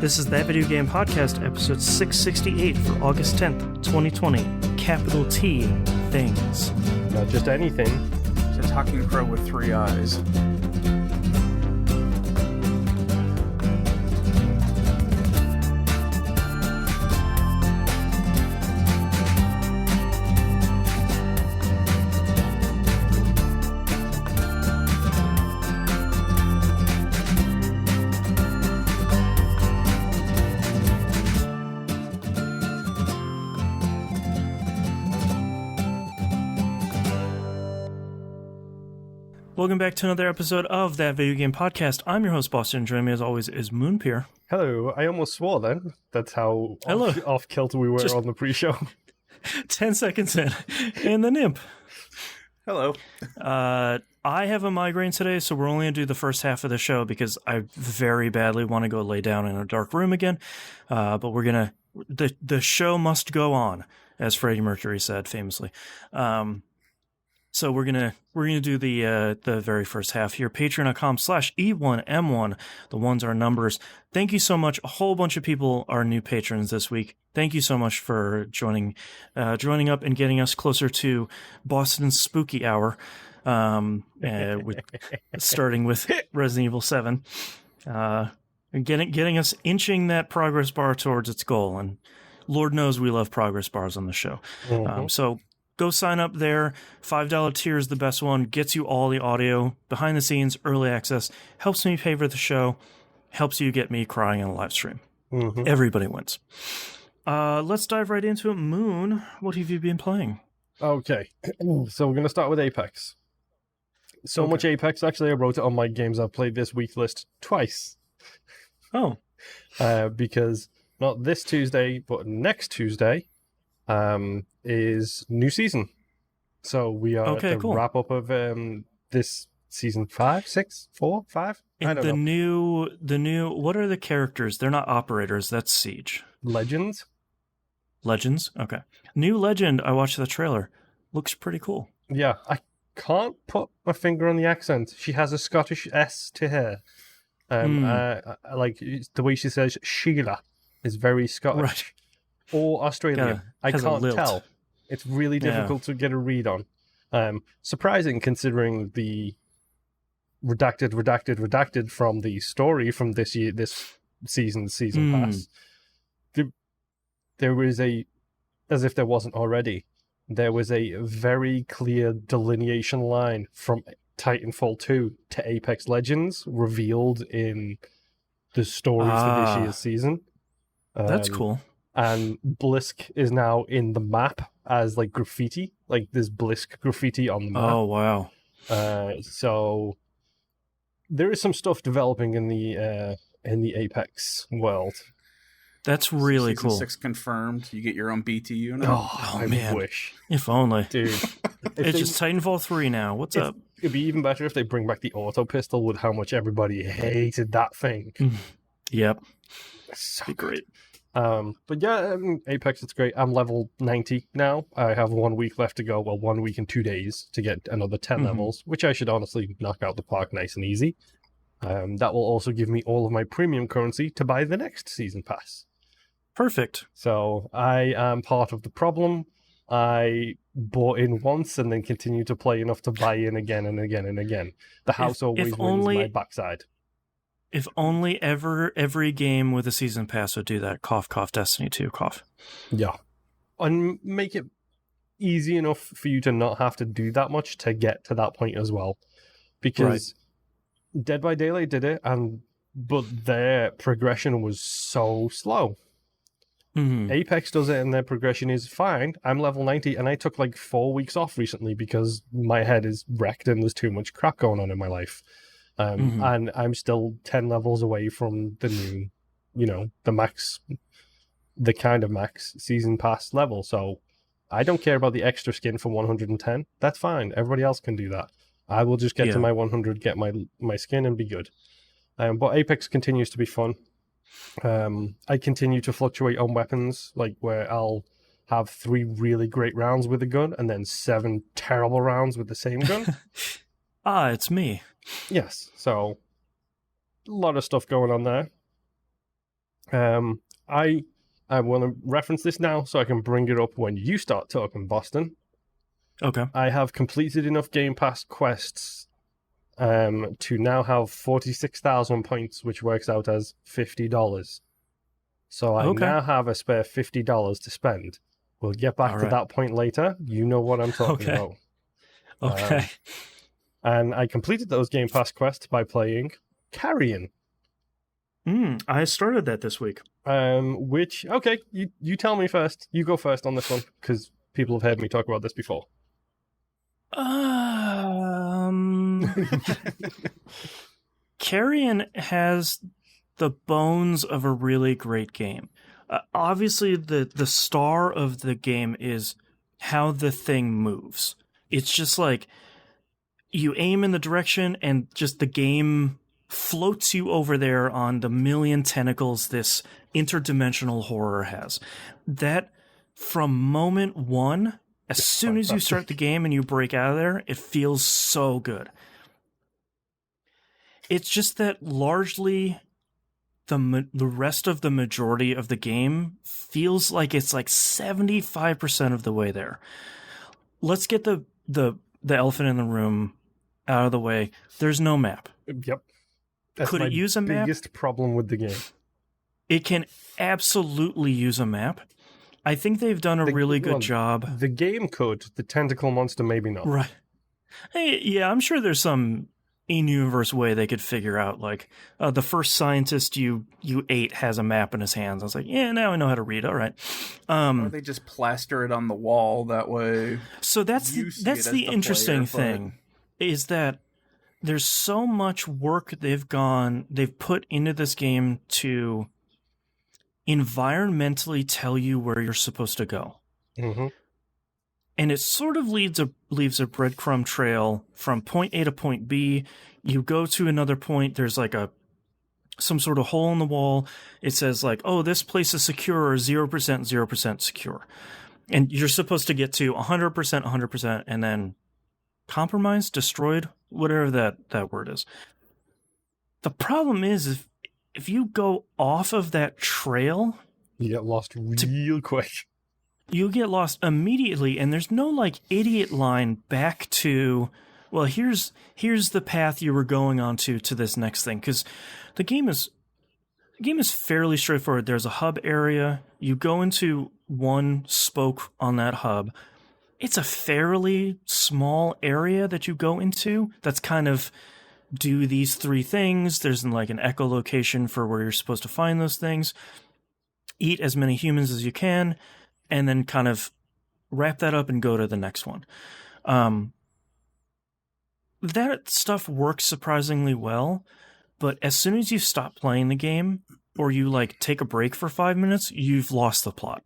This is That Video Game Podcast, episode 668 for August 10th, 2020. Capital T, things. Not just anything. It's a talking crow with three eyes. Welcome back to another episode of That Video Game Podcast. I'm your host, Boston, and joining me as always is Moonpier. Hello, I almost swore then. That's how off kilter we were Just on the pre-show. 10 seconds in, and the Nimp. Hello. I have a migraine today, so we're only going to do the first half of the show because I very badly want to go lay down in a dark room again. But we're going to... The show must go on, as Freddie Mercury said famously. So we're gonna do the very first half here. Patreon.com/E1M1. The ones are numbers. Thank you so much. A whole bunch of people are new patrons this week. Thank you so much for joining up and getting us closer to Boston's spooky hour. Starting with Resident Evil 7, and getting us inching that progress bar towards its goal. And Lord knows we love progress bars on the show. Mm-hmm. So go sign up there. $5 tier is the best one. Gets you all the audio, behind the scenes, early access. Helps me pay for the show. Helps you get me crying on a live stream. Mm-hmm. Everybody wins. Let's dive right into it. Moon, what have you been playing? Okay, so we're going to start with Apex. So much Apex, actually, I wrote it on my games I've played this week list twice. Oh. Because not this Tuesday, but next Tuesday is new season. So we are at the wrap up of this season 5, 6, 4, 5? I don't know. The new, what are the characters? They're not operators, that's Siege. Legends? Okay. New Legend, I watched the trailer. Looks pretty cool. Yeah, I can't put my finger on the accent. She has a Scottish S to her. Like the way she says Sheila is very Scottish. Right. Or Australian. I can't tell. It's really difficult to get a read on. Surprising considering the redacted from the story from this season pass. There was as if there wasn't already, there was a very clear delineation line from Titanfall 2 to Apex Legends revealed in the story for this year's season. That's cool. And Blisk is now in the map as like graffiti. Like there's Blisk graffiti on the map. Oh, wow. So there is some stuff developing in the Apex world. That's really Season cool. 6 confirmed. You get your own BTU now. Oh I man. wish. If only. Dude. It's just Titanfall 3 now. What's up? It'd be even better if they bring back the auto pistol with how much everybody hated that thing. Yep. So be great. But yeah, Apex, it's great. I'm level 90 now. I have 1 week left to go. Well, 1 week and 2 days to get another 10 levels, which I should honestly knock out the park nice and easy. That will also give me all of my premium currency to buy the next season pass. Perfect. So I am part of the problem. I bought in once and then continue to play enough to buy in again and again and again. The house always wins my backside. If only every game with a season pass would do that. Cough, cough, Destiny 2, cough. Yeah. And make it easy enough for you to not have to do that much to get to that point as well. Because Dead by Daylight did it, but their progression was so slow. Apex does it and their progression is fine. I'm level 90 and I took like 4 weeks off recently because my head is wrecked and there's too much crap going on in my life. And I'm still 10 levels away from the new, the kind of max season pass level. So I don't care about the extra skin for 110. That's fine. Everybody else can do that. I will just get to my 100, get my skin and be good. But Apex continues to be fun. I continue to fluctuate on weapons, like where I'll have 3 really great rounds with a gun and then 7 terrible rounds with the same gun. It's me. Yes, so a lot of stuff going on there. I want to reference this now so I can bring it up when you start talking, Boston. Okay. I have completed enough Game Pass quests to now have 46,000 points, which works out as $50. So I Okay. now have a spare $50 to spend. We'll get back All to right. that point later. You know what I'm talking Okay. about. Okay. And I completed those Game Pass quests by playing Carrion. I started that this week. Which, okay, you tell me first. You go first on this one, because people have heard me talk about this before. Carrion has the bones of a really great game. Obviously, the star of the game is how the thing moves. It's just like you aim in the direction and just the game floats you over there on the million tentacles this interdimensional horror has. That, from moment one, as soon as you start the game and you break out of there, it feels so good. It's just that largely the rest of the majority of the game feels like it's like 75% of the way there. Let's get the elephant in the room out of the way. There's no map. Yep. That's Could my it use a map? biggest problem with the game. It can absolutely use a map. I think they've done a really good job. The game could. The tentacle monster maybe not. Right. Hey, yeah, I'm sure there's some in-universe way they could figure out, like, the first scientist you ate has a map in his hands. I was like, yeah, now I know how to read. All right. Or they just plaster it on the wall that way. So that's the interesting thing, is that there's so much work they've put into this game to environmentally tell you where you're supposed to go. Mm-hmm. And it sort of leaves a breadcrumb trail from point A to point B. You go to another point, there's like some sort of hole in the wall. It says like, oh, this place is secure, or 0% secure. And you're supposed to get to 100%, 100%, and then compromised, destroyed, whatever that word is. The problem is if you go off of that trail, you get lost real quick. You get lost immediately, and there's no like idiot line back to, well, here's the path you were going on to this next thing, because the game is fairly straightforward. There's a hub area. You go into one spoke on that hub. It's a fairly small area that you go into that's kind of do these three things. There's like an echolocation for where you're supposed to find those things. Eat as many humans as you can, and then kind of wrap that up and go to the next one. That stuff works surprisingly well, but as soon as you stop playing the game, or you like take a break for 5 minutes, you've lost the plot.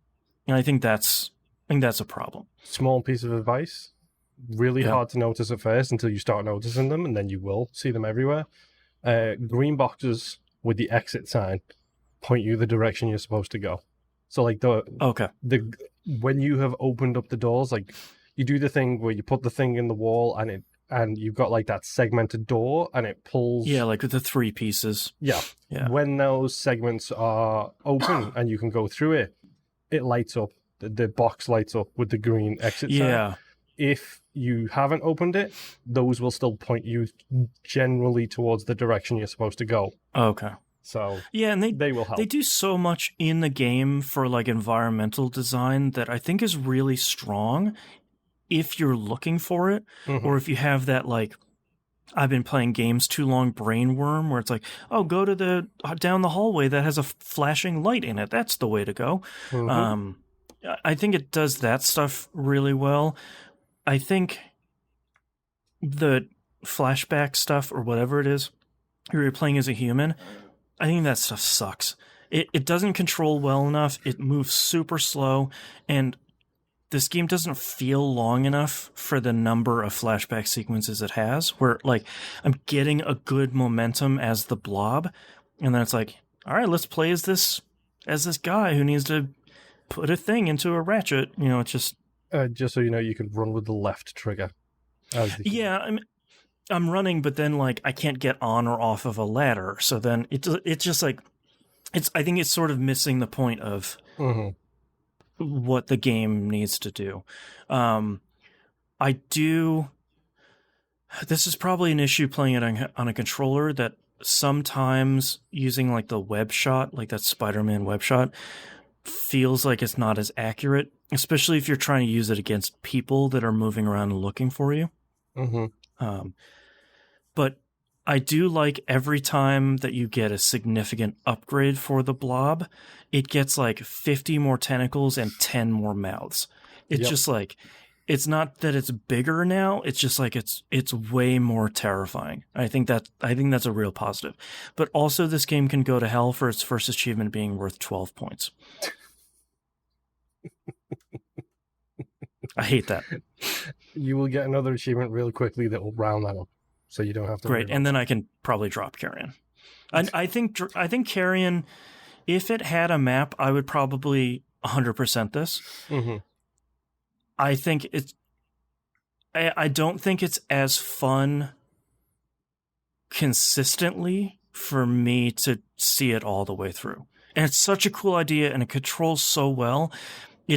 And I think that's a problem. Small piece of advice. Really hard to notice at first until you start noticing them, and then you will see them everywhere. Green boxes with the exit sign point you the direction you're supposed to go. So like when you have opened up the doors, like you do the thing where you put the thing in the wall and you've got like that segmented door and it pulls. Yeah, like the three pieces. Yeah. When those segments are open and you can go through it, it lights up. The box lights up with the green exit sign. Yeah. If you haven't opened it, those will still point you generally towards the direction you're supposed to go. Okay. So yeah, and they will help. They do so much in the game for like environmental design that I think is really strong if you're looking for it, or if you have that like, I've been playing games too long brain worm where it's like, oh, go to down the hallway that has a flashing light in it. That's the way to go. I think it does that stuff really well. I think the flashback stuff or whatever it is, you're playing as a human, I think that stuff sucks. It doesn't control well enough. It moves super slow, and this game doesn't feel long enough for the number of flashback sequences it has, where like I'm getting a good momentum as the blob, and then it's like, all right, let's play as this guy who needs to put a thing into a ratchet. You know, it's just so you know, you can run with the left trigger. Yeah, I'm running, but then like I can't get on or off of a ladder. So then it's just like I think it's sort of missing the point of what the game needs to do. I do. This is probably an issue playing it on a controller, that sometimes using like the web shot, like that Spider-Man web shot, feels like it's not as accurate, especially if you're trying to use it against people that are moving around and looking for you. But I do like every time that you get a significant upgrade for the blob, it gets like 50 more tentacles and 10 more mouths. It's just like, it's not that it's bigger now, it's just like it's way more terrifying. I think that's a real positive. But also this game can go to hell for its first achievement being worth 12 points. I hate that. You will get another achievement real quickly that will round that up, so you don't have to. Great, and then I can probably drop Carrion. I think Carrion, if it had a map, I would probably 100% this. I think it's. I don't think it's as fun consistently for me to see it all the way through. And it's such a cool idea, and it controls so well. I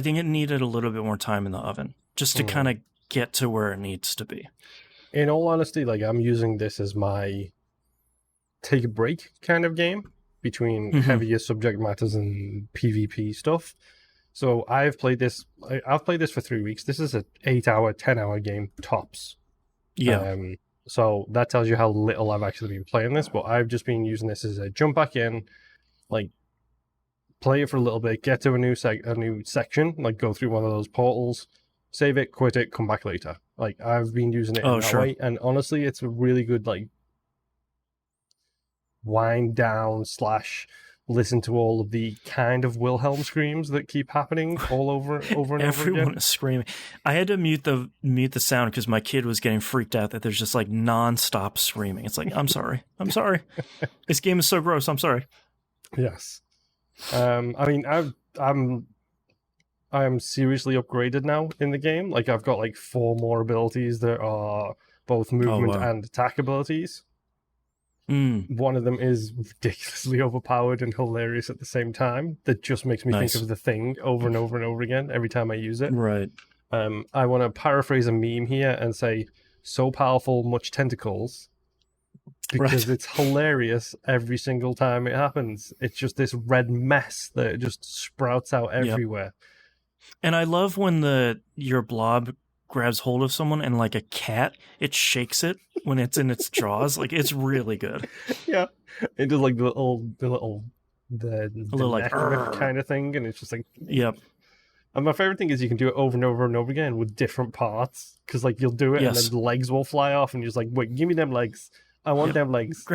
think it needed a little bit more time in the oven just to kind of get to where it needs to be. In all honesty, like, I'm using this as my take a break kind of game between heavier subject matters and PvP stuff. So I've played this for 3 weeks. This is an 8-hour, 10-hour game tops. Yeah. So that tells you how little I've actually been playing this, but I've just been using this as a jump back in, like, play it for a little bit, get to a new section, like go through one of those portals, save it, quit it, come back later. Like, I've been using it in that way, and honestly, it's a really good, like, wind down / listen to all of the kind of Wilhelm screams that keep happening all over and over again. Everyone is screaming. I had to mute the sound because my kid was getting freaked out that there's just like non-stop screaming. It's like, I'm sorry. This game is so gross. I'm sorry. Yes. I mean, I'm seriously upgraded now in the game. Like, I've got like 4 more abilities that are both movement and attack abilities. One of them is ridiculously overpowered and hilarious at the same time. That just makes me think of the Thing over and over and over again every time I use it. Right. I want to paraphrase a meme here and say, so powerful, much tentacles. Because it's hilarious every single time it happens. It's just this red mess that just sprouts out everywhere. And I love when your blob grabs hold of someone and like a cat, it shakes it when it's in its jaws. Like, it's really good. Yeah. It does like the little like kind of thing, and it's just like... Yep. And my favorite thing is you can do it over and over and over again with different parts, because like you'll do it and then the legs will fly off and you're just like, wait, give me them legs. I want them legs.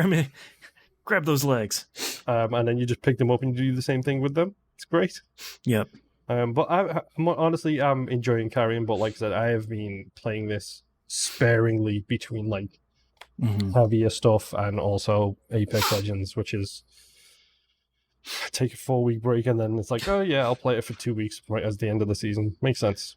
Grab those legs. And then you just pick them up and you do the same thing with them. It's great. Yep. But I'm enjoying Carrion, but like I said, I have been playing this sparingly between like heavier stuff and also Apex Legends, which is take a 4-week break and then it's like, oh yeah, I'll play it for 2 weeks right as the end of the season. Makes sense.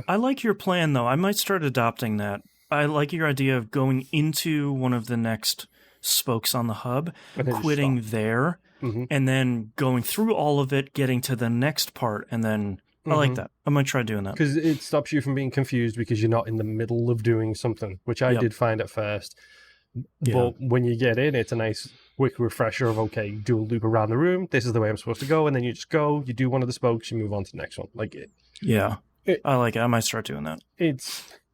I like your plan though. I might start adopting that. I like your idea of going into one of the next spokes on the hub, quitting there, and then going through all of it, getting to the next part, and then I like that. I might try doing that. Because it stops you from being confused because you're not in the middle of doing something, which I did find at first. But when you get in, it's a nice quick refresher of, okay, do a loop around the room, this is the way I'm supposed to go, and then you just go, you do one of the spokes, you move on to the next one. Like it. Yeah. I like it. I might start doing that.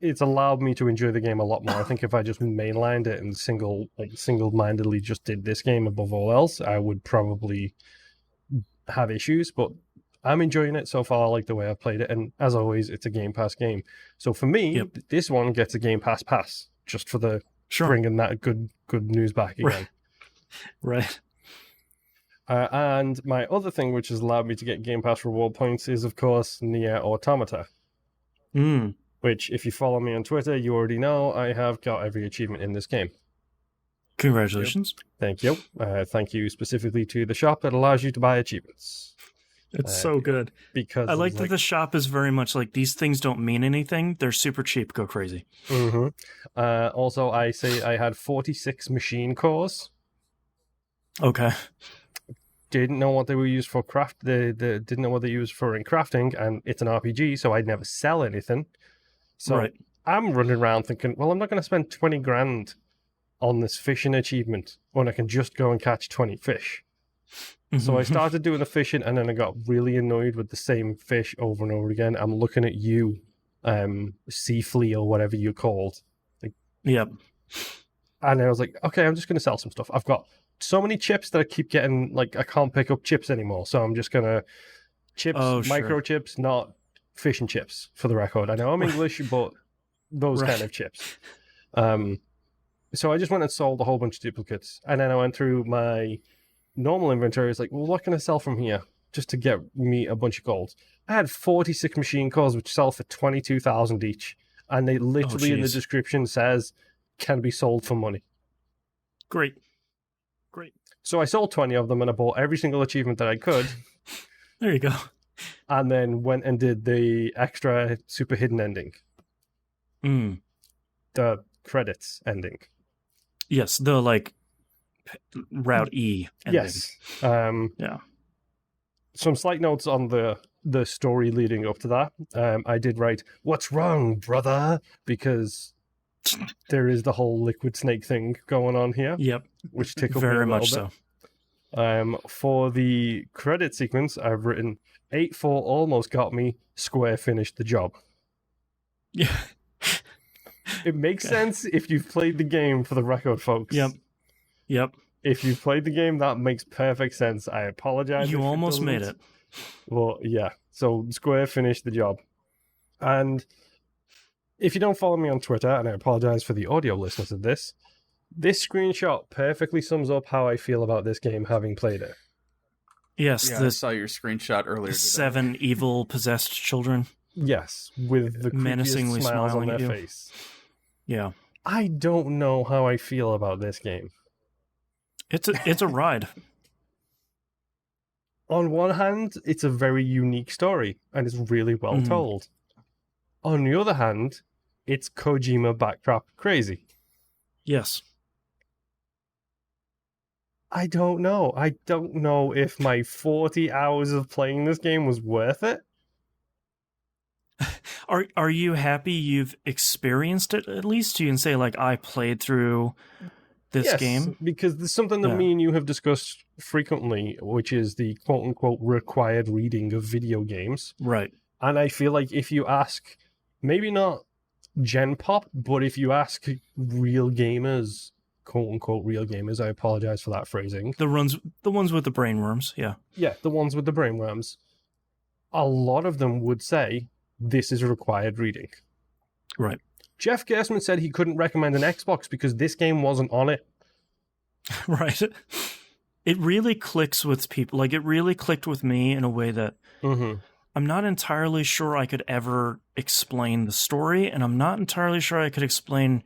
It's allowed me to enjoy the game a lot more. I think if I just mainlined it and single-mindedly just did this game above all else, I would probably have issues, but I'm enjoying it so far. I like the way I've played it, and as always, it's a Game Pass game. So for me, this one gets a Game Pass pass, just for the bringing that good news back again. Right. And my other thing, which has allowed me to get Game Pass reward points, is, of course, Nier Automata. Which, if you follow me on Twitter, you already know I have got every achievement in this game. Congratulations. Thank you. Thank you specifically to the shop that allows you to buy achievements. It's so good. Because I like that the shop is very much like, these things don't mean anything. They're super cheap. Go crazy. Also, I say I had 46 machine cores. Okay. didn't know what they were used for they didn't know what they used for in crafting, and it's an RPG, so I'd never sell anything. So Right. I'm running around thinking, well, I'm not going to spend 20 grand on this fishing achievement when I can just go and catch 20 fish. So I started doing the fishing, and then I got really annoyed with the same fish over and over again. I'm looking at you, sea flea or whatever you're called. Yep. And I was like, okay, I'm just going to sell some stuff. I've got so many chips that I keep getting, like, I can't pick up chips anymore. So I'm just going to chips, microchips, not fish and chips, for the record. I know I'm English, but those kind of chips. So I just went and sold a whole bunch of duplicates. And then I went through my normal inventory. It's like, well, what can I sell from here just to get me a bunch of gold? I had 46 machine cores, which sell for 22,000 each. And they literally in the description says, can be sold for money. Great. So I sold 20 of them, and I bought every single achievement that I could. There you go. And then went and did the extra super hidden ending. The credits ending. Yes, the, like, Route E ending. Yes. Yeah. Some slight notes on the story leading up to that. I did write, "What's wrong, brother?" Because there is the whole liquid snake thing going on here. Yep. Which tickled Very me a much little so. bit. For the credit sequence, I've written 8-4 almost got me. Square finished the job. Yeah. It makes sense if you've played the game, for the record, folks. Yep. If you've played the game, that makes perfect sense. I apologize. You almost made it. Well, yeah. So Square finished the job. And if you don't follow me on Twitter, and I apologize for the audio listeners of this screenshot perfectly sums up how I feel about this game, having played it. Yes, I saw your screenshot earlier today. 7 evil possessed children. Yes, with the menacingly smiles on smiling their at you. face. Yeah. I don't know how I feel about this game. It's a ride. On one hand, it's a very unique story, and it's really well told. On the other hand, it's Kojima backtrap crazy. Yes. I don't know. I don't know if my 40 hours of playing this game was worth it. Are you happy you've experienced it at least? You can say, like, I played through this game? Because there's something that me and you have discussed frequently, which is the quote-unquote required reading of video games. Right. And I feel like if you ask, maybe not Gen Pop, but if you ask real gamers, quote-unquote real gamers, I apologize for that phrasing. The ones with the brainworms, yeah. Yeah, the ones with the brainworms. A lot of them would say, this is required reading. Right. Jeff Gersman said he couldn't recommend an Xbox because this game wasn't on it. Right. It really clicks with people. Like, it really clicked with me in a way that I'm not entirely sure I could ever explain the story, and I'm not entirely sure I could explain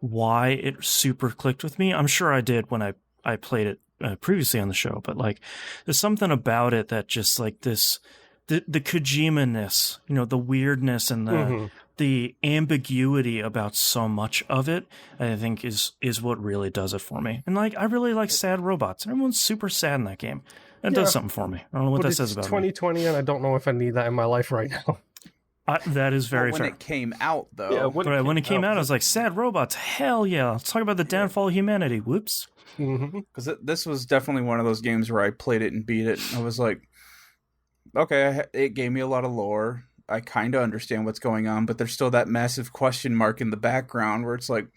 why it super clicked with me. I'm sure I did when I played it previously on the show, but, like, there's something about it that just, like, this... The Kojima-ness, you know, the weirdness and the ambiguity about so much of it, I think is what really does it for me. And, like, I really like sad robots. Everyone's super sad in that game. That does something for me. I don't know what that says about 2020, and I don't know if I need that in my life right now. That is very fair. When it came out, though. When it came out, I was like, sad robots, hell yeah. Let's talk about the downfall of humanity. Whoops. Because this was definitely one of those games where I played it and beat it. I was like, okay, it gave me a lot of lore. I kind of understand what's going on, but there's still that massive question mark in the background where it's like,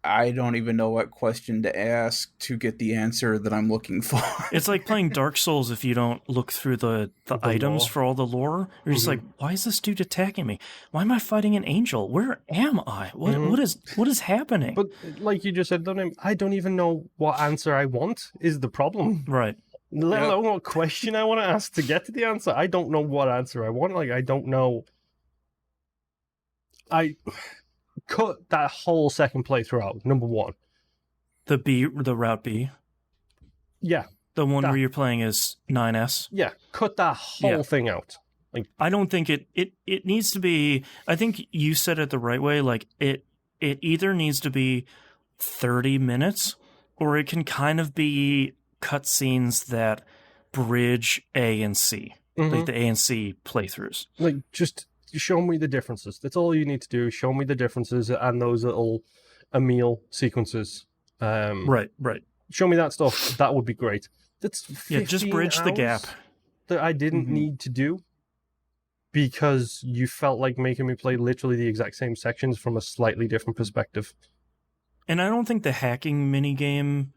I don't even know what question to ask to get the answer that I'm looking for. It's like playing Dark Souls if you don't look through the items for all the lore. You're just like, why is this dude attacking me? Why am I fighting an angel? Where am I? What is happening? But like you just said, I don't even know what answer I want is the problem. Right. Let alone what question I want to ask to get to the answer. I don't know what answer I want. Like, I don't know. I cut that whole second playthrough out, number one. The Route B? Yeah. The one where you're playing as 9S? Yeah, cut that whole thing out. Like, I don't think it needs to be... I think you said it the right way. Like, it either needs to be 30 minutes, or it can kind of be cutscenes that bridge A and C, like the A and C playthroughs. Like, just show me the differences. That's all you need to do. Show me the differences and those little Emil sequences. Right. Show me that stuff. That would be great. That's 15 just bridge the gap that I didn't need to do because you felt like making me play literally the exact same sections from a slightly different perspective. And I don't think the hacking minigame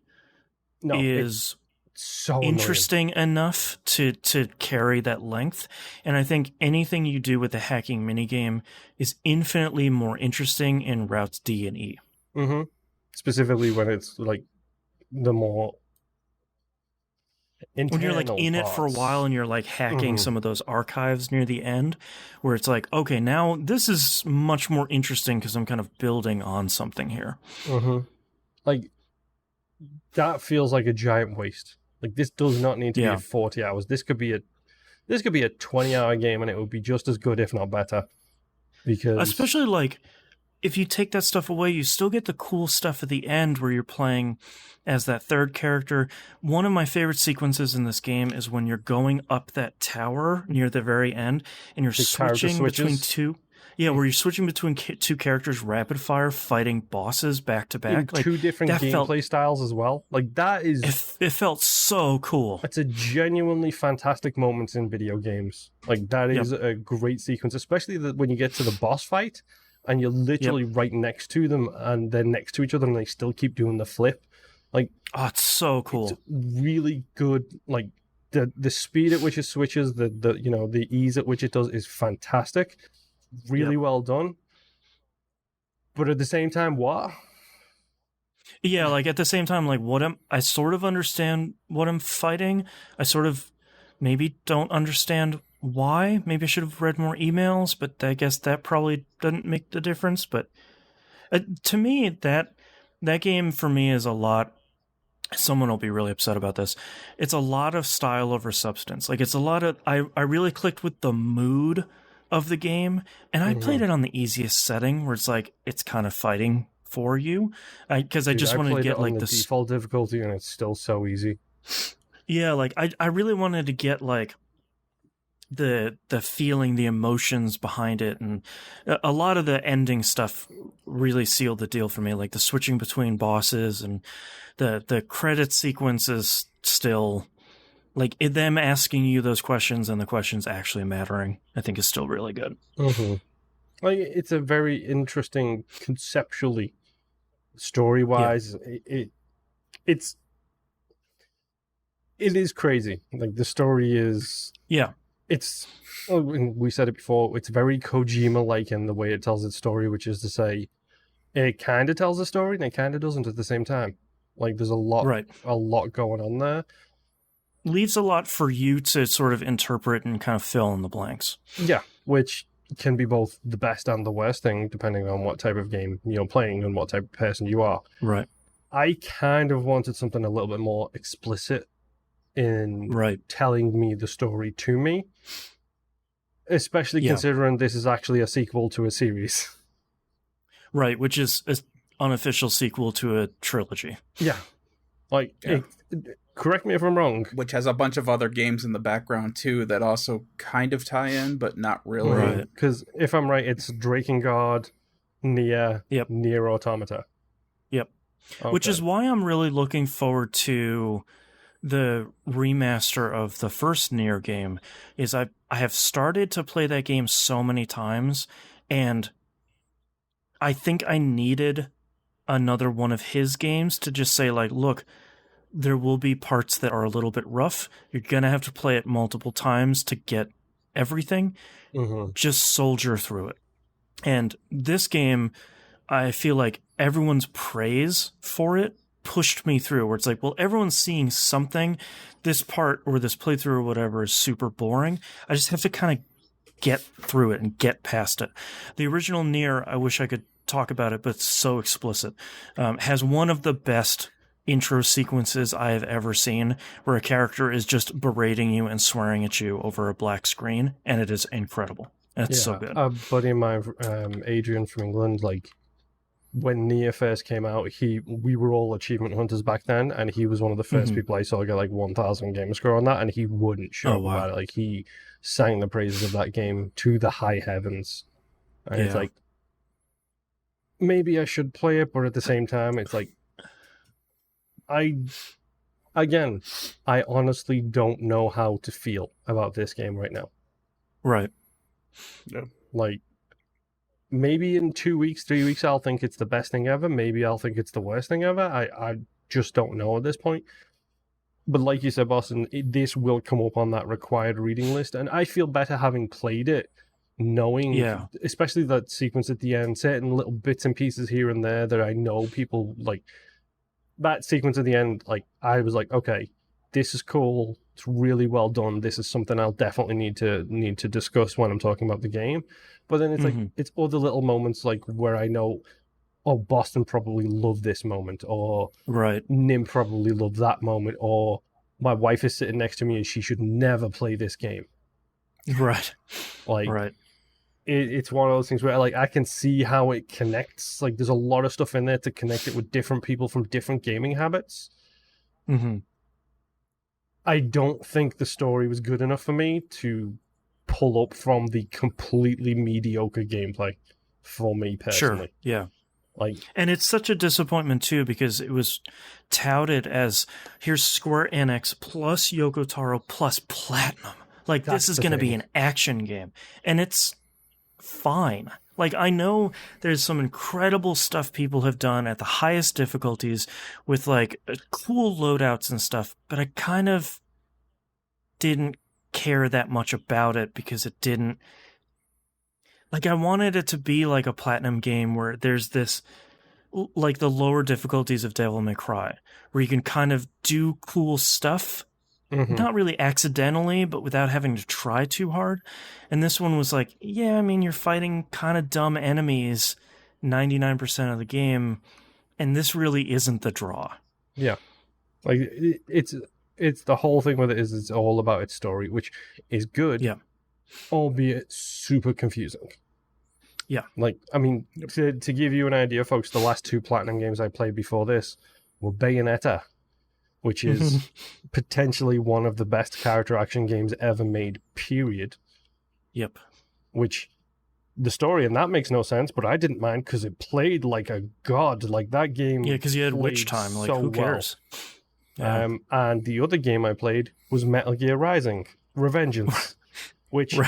is so interesting enough to carry that length. And I think anything you do with the hacking minigame is infinitely more interesting in routes D and E. Specifically when it's like the more when you're like in parts. it for a while and you're like hacking some of those archives near the end, where it's like, okay, now this is much more interesting because I'm kind of building on something here. Like, that feels like a giant waste. Like, this does not need to be 40 hours. This could be a 20-hour game and it would be just as good, if not better. Because especially like if you take that stuff away, you still get the cool stuff at the end where you're playing as that third character. One of my favorite sequences in this game is when you're going up that tower near the very end and you're switching between two. Yeah, where you're switching between two characters rapid fire fighting bosses back to back. Like, two different gameplay styles as well. Like, that is... It felt so cool. It's a genuinely fantastic moment in video games. Like, that is a great sequence, especially when you get to the boss fight and you're literally right next to them and they're next to each other and they still keep doing the flip. Like, oh, it's so cool. It's really good. Like, the speed at which it switches, the ease at which it does is fantastic. Really well done. But at the same time, what? Yeah, like at the same time, like I sort of understand what I'm fighting. I sort of maybe don't understand why. Maybe I should have read more emails, but I guess that probably doesn't make the difference. But to me, that game for me is a lot. Someone will be really upset about this. It's a lot of style over substance. Like, it's a lot of... I really clicked with the mood of the game, and I played it on the easiest setting where it's like it's kind of fighting for you because I just wanted to get like the default difficulty, and it's still so easy. Yeah, like I really wanted to get like the feeling, the emotions behind it, and a lot of the ending stuff really sealed the deal for me. Like the switching between bosses and the credit sequences still. Like, them asking you those questions and the questions actually mattering, I think is still really good. Like, it's a very interesting conceptually, story-wise. It is crazy. Like, the story is... It's... we said it before, it's very Kojima-like in the way it tells its story, which is to say, it kind of tells a story and it kind of doesn't at the same time. Like, there's a lot going on there. Leaves a lot for you to sort of interpret and kind of fill in the blanks. Yeah, which can be both the best and the worst thing, depending on what type of game you're playing and what type of person you are. Right. I kind of wanted something a little bit more explicit in telling me the story to me, especially considering this is actually a sequel to a series. Right, which is an unofficial sequel to a trilogy. Yeah. Like... correct me if I'm wrong. Which has a bunch of other games in the background, too, that also kind of tie in, but not really. Right. Because if I'm right, it's Drakengard, Nier, Nier Automata. Yep. Okay. Which is why I'm really looking forward to the remaster of the first Nier game. Is I have started to play that game so many times, and I think I needed another one of his games to just say, like, look... There will be parts that are a little bit rough. You're going to have to play it multiple times to get everything. Just soldier through it. And this game, I feel like everyone's praise for it pushed me through, where it's like, well, everyone's seeing something. This part or this playthrough or whatever is super boring. I just have to kind of get through it and get past it. The original Nier, I wish I could talk about it, but it's so explicit. Has one of the best intro sequences I have ever seen, where a character is just berating you and swearing at you over a black screen, and it is incredible. It's so good. A buddy of mine, Adrian from England, like, when Nier first came out, we were all achievement hunters back then, and he was one of the first people I saw get like 1,000 gamer score on that, and he wouldn't shut up about it. Like, he sang the praises of that game to the high heavens. And it's like, maybe I should play it, but at the same time, it's like, I honestly don't know how to feel about this game right now. Right. Yeah. Like, maybe in 2 weeks, 3 weeks, I'll think it's the best thing ever. Maybe I'll think it's the worst thing ever. I just don't know at this point. But like you said, Boston, this will come up on that required reading list. And I feel better having played it, knowing, especially that sequence at the end, certain little bits and pieces here and there that I know people like. That sequence at the end, like, I was like, okay, this is cool. It's really well done. This is something I'll definitely need to discuss when I'm talking about the game. But then it's like, it's other little moments like where I know, oh, Boston probably loved this moment, or Nim probably loved that moment, or my wife is sitting next to me and she should never play this game. Right. Like, it's one of those things where, like, I can see how it connects. Like, there's a lot of stuff in there to connect it with different people from different gaming habits. I don't think the story was good enough for me to pull up from the completely mediocre gameplay for me personally. Sure, yeah. Like, and it's such a disappointment too, because it was touted as, here's Square Enix plus Yoko Taro plus Platinum. Like, this is going to be an action game. And it's fine. Like, I know there's some incredible stuff people have done at the highest difficulties with, like, cool loadouts and stuff, but I kind of didn't care that much about it because it didn't... Like, I wanted it to be like a Platinum game where there's this, like, the lower difficulties of Devil May Cry, where you can kind of do cool stuff, not really accidentally, but without having to try too hard. And this one was like, yeah, I mean, you're fighting kind of dumb enemies 99% of the game, and this really isn't the draw. Yeah. Like, it's the whole thing with it is it's all about its story, which is good, albeit super confusing. Yeah. Like, I mean, to give you an idea, folks, the last two Platinum games I played before this were Bayonetta, which is potentially one of the best character action games ever made, period. Yep. Which, the story in that makes no sense, but I didn't mind because it played like a god. Like, that game. Yeah, because you had witch time. Like, who cares? Yeah. And the other game I played was Metal Gear Rising: Revengeance, which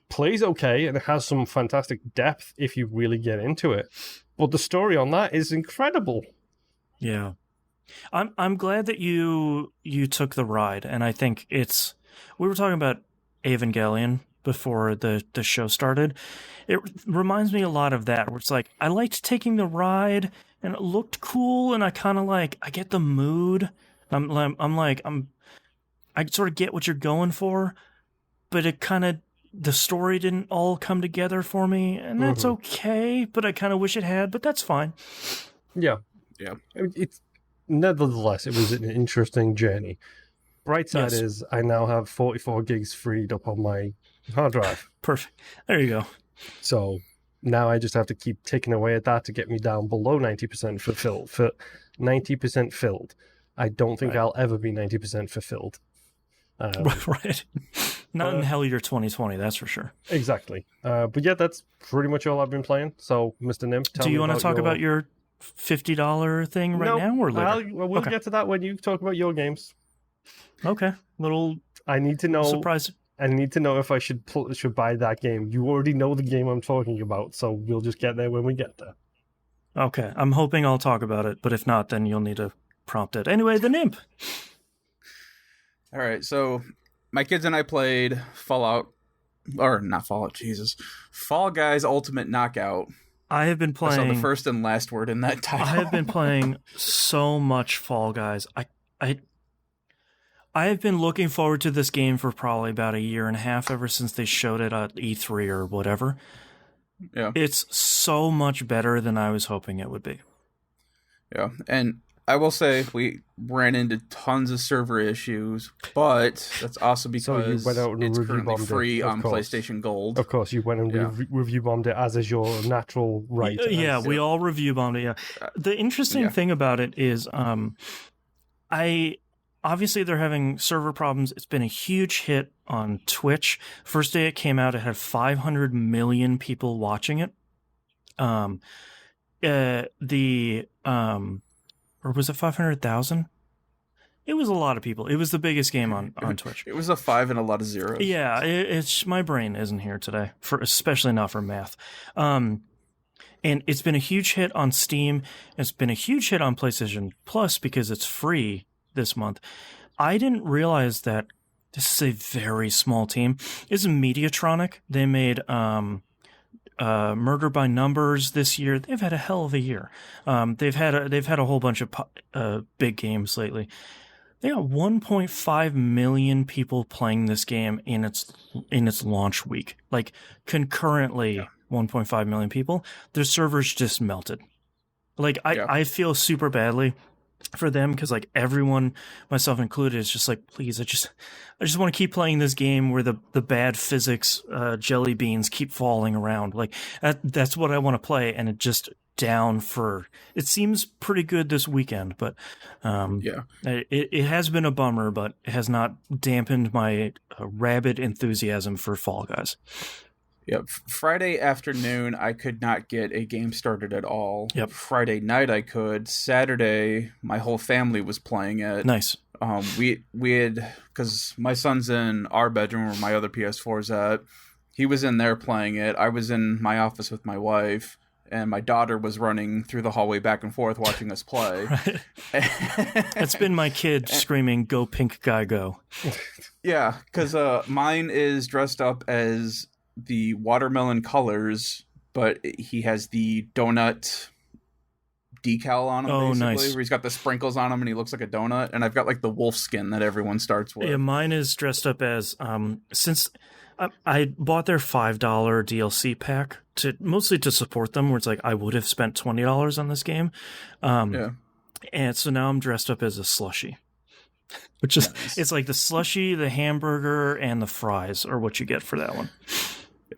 plays okay and it has some fantastic depth if you really get into it. But the story on that is incredible. Yeah. I'm glad that you took the ride, and I think it's... We were talking about Evangelion before the show started. It reminds me a lot of that, where it's like, I liked taking the ride, and it looked cool, and I kind of like, I get the mood. I sort of get what you're going for, but it kind of, the story didn't all come together for me, and that's okay, but I kind of wish it had, but that's fine. Yeah. Yeah. It's... Nevertheless, it was an interesting journey. Bright side is I now have 44 gigs freed up on my hard drive. Perfect. There you go. So now I just have to keep ticking away at that to get me down below 90% fulfilled. For 90% filled. I don't think I'll ever be 90% fulfilled. Right. Not in Hell Year 2020, that's for sure. Exactly. But yeah, that's pretty much all I've been playing. So, Mr. Nim, tell me. Do you want to talk about your $50 thing right now or later? We'll get to that when you talk about your games. Okay. I need to know. Surprise. I need to know if I should buy that game. You already know the game I'm talking about, so we'll just get there when we get there. Okay. I'm hoping I'll talk about it, but if not, then you'll need to prompt it. Anyway, the Nimp. All right. So my kids and I played Fall Guys Ultimate Knockout. I have been playing... I saw the first and last word in that title. I have been playing so much Fall Guys. I have been looking forward to this game for probably about a year and a half, ever since they showed it at E3 or whatever. Yeah. It's so much better than I was hoping it would be. Yeah, and I will say we ran into tons of server issues, but that's also So you because went out and it's review currently bombed free it, of on course. PlayStation Gold. Of course, you went and Yeah. review bombed it, as is your natural right. Yeah, we all review bombed it. Yeah, the interesting thing about it is, obviously they're having server problems. It's been a huge hit on Twitch. First day it came out, it had 500 million people watching it. Or was it 500,000? It was a lot of people. It was the biggest game on Twitch. It was a 5 and a lot of zeros. Yeah, it's my brain isn't here today, especially not for math. And it's been a huge hit on Steam. It's been a huge hit on PlayStation Plus because it's free this month. I didn't realize that this is a very small team. It's Mediatronic. They made Murder by Numbers this year. They've had a hell of a year. They've had a whole bunch of big games lately. They got 1.5 million people playing this game in its launch week. Like concurrently, 1.5 million people. Their servers just melted. Like I feel super badly for them because like everyone, myself included, is just like, please, I just want to keep playing this game where the bad physics jelly beans keep falling around. Like that's what I want to play, and it just down for. It seems pretty good this weekend, but it has been a bummer, but it has not dampened my rabid enthusiasm for Fall Guys. Yep. Friday afternoon, I could not get a game started at all. Yep. Friday night, I could. Saturday, my whole family was playing it. Nice. We had, because my son's in our bedroom where my other PS4's at. He was in there playing it. I was in my office with my wife, and my daughter was running through the hallway back and forth watching us play. Right. It's been my kid screaming, "Go pink guy, go." Yeah, because mine is dressed up as the watermelon colors, but he has the donut decal on him, basically, nice. where he's got the sprinkles on him and he looks like a donut, and I've got like the wolf skin that everyone starts with. Yeah, mine is dressed up as since I bought their $5 DLC pack mostly to support them, where it's like I would have spent $20 on this game. And so now I'm dressed up as a slushie. Which is nice. It's like the slushie, the hamburger, and the fries are what you get for that one.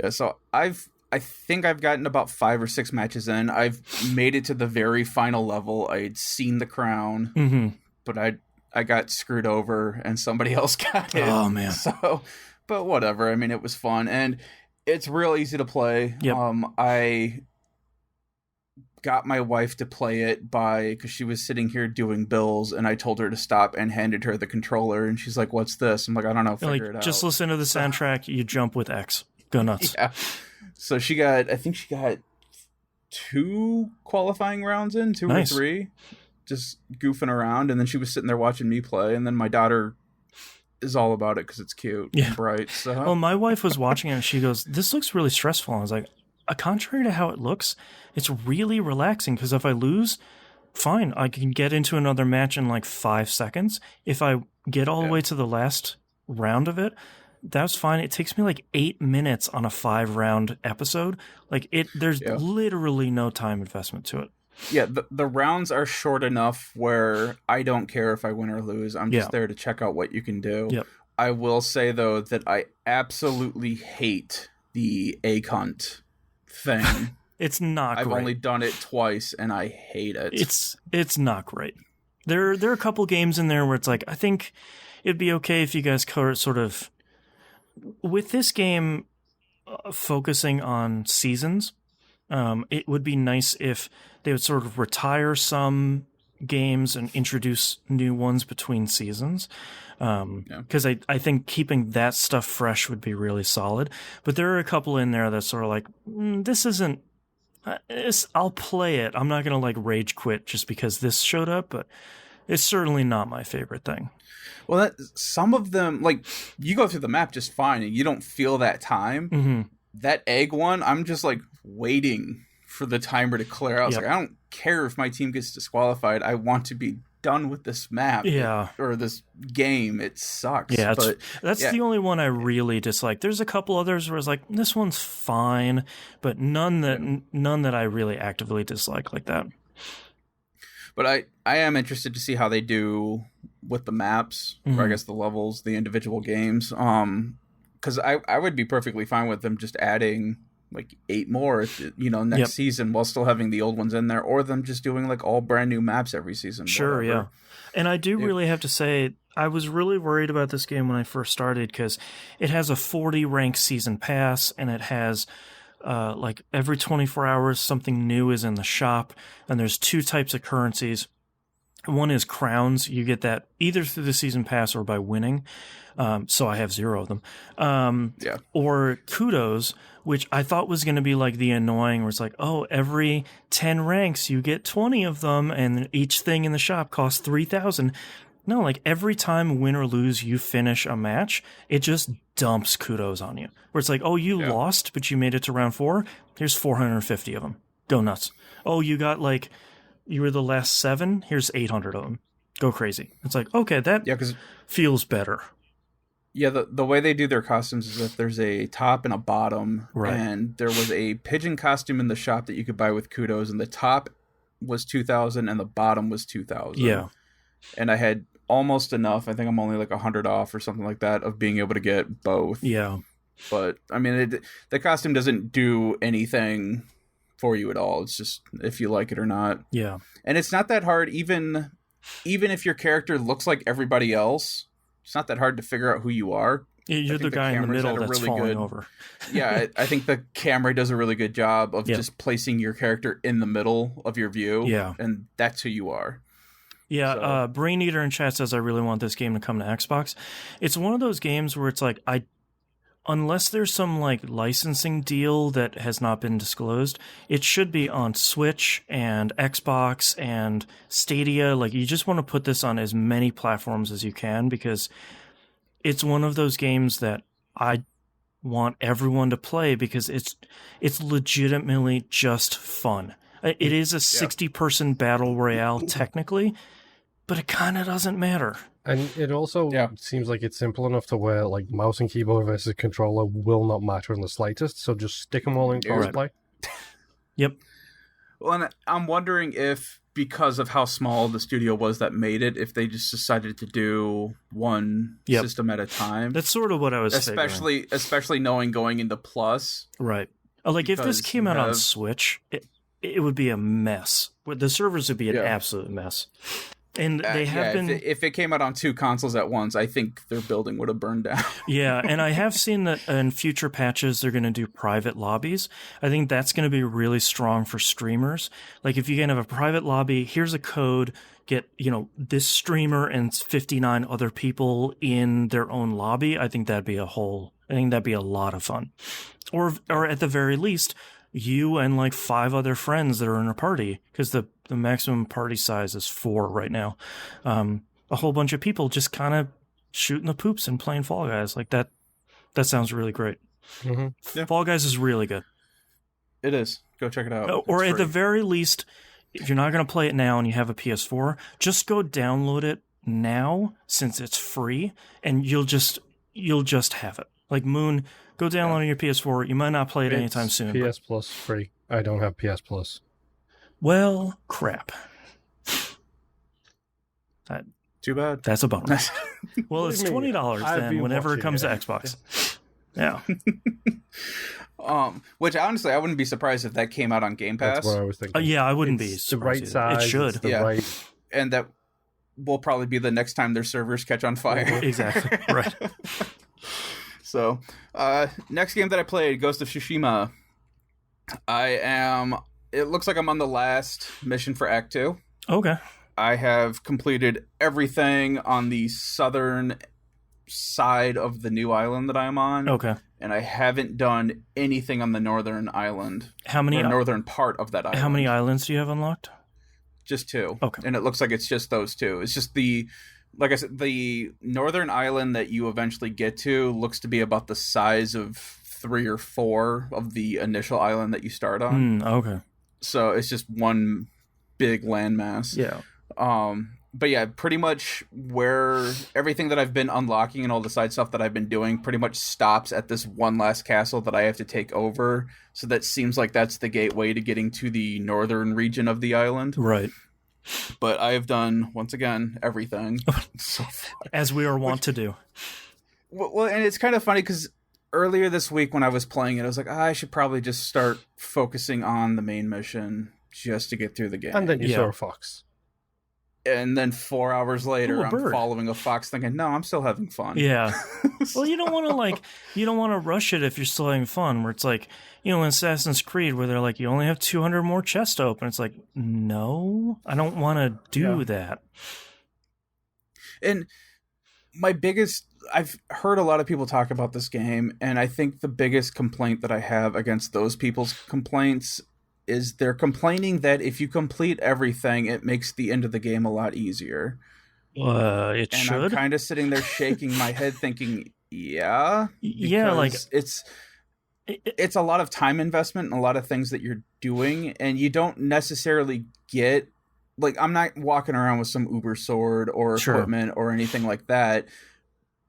Yeah, so I think I've gotten about 5 or 6 matches in. I've made it to the very final level. I'd seen the crown, but I got screwed over and somebody else got it. Oh man! So, but whatever. I mean, it was fun and it's real easy to play. Yep. I got my wife to play it because she was sitting here doing bills, and I told her to stop and handed her the controller, and she's like, "What's this?" I'm like, "I don't know. Figure it out." Just listen to the soundtrack. You jump with X. Go nuts. Yeah. So I think she got 2 qualifying rounds in, 2 nice. or 3, just goofing around, and then she was sitting there watching me play, and then my daughter is all about it because it's cute and bright. So, well, my wife was watching it, and she goes, "This looks really stressful." And I was like, contrary to how it looks, it's really relaxing because if I lose, fine, I can get into another match in like 5 seconds. If I get all the way to the last round of it, that's fine. It takes me like 8 minutes on a 5-round episode. Like there's literally no time investment to it. Yeah, the rounds are short enough where I don't care if I win or lose. I'm just there to check out what you can do. Yep. I will say though that I absolutely hate the egg hunt thing. It's not great. I've only done it twice and I hate it. It's not great. There are a couple games in there where it's like, I think it'd be okay if you guys sort of, with this game focusing on seasons, it would be nice if they would sort of retire some games and introduce new ones between seasons. Because I think keeping that stuff fresh would be really solid. But there are a couple in there that's sort of like, this isn't, I'll play it. I'm not going to like rage quit just because this showed up, but it's certainly not my favorite thing. Well, some of them, like, you go through the map just fine and you don't feel that time. Mm-hmm. That egg one, I'm just like waiting for the timer to clear out. I was like, I don't care if my team gets disqualified. I want to be done with this map or this game. It sucks. Yeah, that's the only one I really dislike. There's a couple others where it's like, this one's fine, but none that I really actively dislike like that. But I am interested to see how they do with the maps, or I guess the levels, the individual games. Because I would be perfectly fine with them just adding like 8 more, next season while still having the old ones in there, or them just doing like all brand new maps every season. Sure, whatever. yeah. And I do really have to say, I was really worried about this game when I first started because it has a 40 rank season pass, and it has like every 24 hours something new is in the shop, and there's 2 types of currencies. One is crowns. You get that either through the season pass or by winning. So I have 0 of them. Or kudos, which I thought was going to be like the annoying where it's like, oh, every 10 ranks you get 20 of them, and each thing in the shop costs 3,000. No, like every time win or lose you finish a match, it just dumps kudos on you. Where it's like, oh, you lost, but you made it to round 4. Here's 450 of them. Go nuts. Oh, you got like, you were the last 7. Here's 800 of them. Go crazy. It's like, okay, that feels better. Yeah, the way they do their costumes is that there's a top and a bottom, and there was a pigeon costume in the shop that you could buy with kudos, and the top was 2,000 and the bottom was 2,000. Yeah. And I had almost enough, I think I'm only like 100 off or something like that, of being able to get both. Yeah. But, I mean, the costume doesn't do anything for you at all. It's just if you like it or not. Yeah. And it's not that hard, even if your character looks like everybody else, it's not that hard to figure out who you are. You're the guy in the middle that's falling over. Yeah, I think the camera does a really good job of just placing your character in the middle of your view. Yeah. And that's who you are. Yeah, So. Brain Eater in chat says I really want this game to come to Xbox. It's one of those games where it's like, unless there's some like licensing deal that has not been disclosed, it should be on Switch and Xbox and Stadia. Like, you just want to put this on as many platforms as you can, because it's one of those games that I want everyone to play because it's legitimately just fun. It is a 60-person battle royale technically, but it kind of doesn't matter. And it also seems like it's simple enough to where like mouse and keyboard versus controller will not matter in the slightest. So just stick them all in crossplay. Yep. Well, and I'm wondering if, because of how small the studio was that made it, if they just decided to do one system at a time. That's sort of what I was figuring. Especially knowing going into Plus. Right. Like, if this came out on Switch, it would be a mess. The servers would be an absolute mess. And they have been... If it came out on 2 consoles at once, I think their building would have burned down. Yeah, and I have seen that in future patches, they're going to do private lobbies. I think that's going to be really strong for streamers. Like, if you can have a private lobby, here's a code, get, this streamer and 59 other people in their own lobby, I think that'd be a lot of fun. Or at the very least, you and like 5 other friends that are in a party, because the maximum party size is 4 right now. A whole bunch of people just kind of shooting the poops and playing Fall Guys. Like, that sounds really great. Mm-hmm. Yeah. Fall Guys is really good. It is. Go check it out. Or at the very least, if you're not going to play it now and you have a PS4, just go download it now since it's free, and you'll just have it. Like, Moon, go download on your PS4. You might not play it anytime soon. PS Plus free. I don't have PS Plus. Well, crap. Too bad. That's a bummer. Well, it's $20 then whenever it comes to Xbox. Yeah. Which honestly, I wouldn't be surprised if that came out on Game Pass. That's what I was thinking. Yeah, I wouldn't be It's the right surprised. size. It should. It's the right... And that will probably be the next time their servers catch on fire. Exactly. Right. So, next game that I played, Ghost of Tsushima. It looks like I'm on the last mission for Act 2. Okay. I have completed everything on the southern side of the new island that I'm on. Okay. And I haven't done anything on the northern island. Northern part of that island. How many islands do you have unlocked? Just 2. Okay. And it looks like it's just those 2. It's just like I said, the northern island that you eventually get to looks to be about the size of 3 or 4 of the initial island that you start on. Okay. So it's just one big landmass. Yeah. But yeah, pretty much where everything that I've been unlocking and all the side stuff that I've been doing pretty much stops at this one last castle that I have to take over. So that seems like that's the gateway to getting to the northern region of the island. Right. But I have done, once again, everything so far. As we are wont to do. Well, and it's kind of funny because earlier this week when I was playing it, I was like, I should probably just start focusing on the main mission just to get through the game. And then you saw a fox. And then 4 hours later, Ooh, I'm following a fox thinking, no, I'm still having fun. Yeah. Well, you don't want to rush it if you're still having fun, where it's like, in Assassin's Creed, where they're like, you only have 200 more chests to open. It's like, no, I don't want to do that. And I've heard a lot of people talk about this game, and I think the biggest complaint that I have against those people's complaints is they're complaining that if you complete everything, it makes the end of the game a lot easier. It and should. I'm kind of sitting there shaking my head thinking, yeah, like it's a lot of time investment and a lot of things that you're doing, and you don't necessarily get, like, I'm not walking around with some uber sword or equipment or anything like that,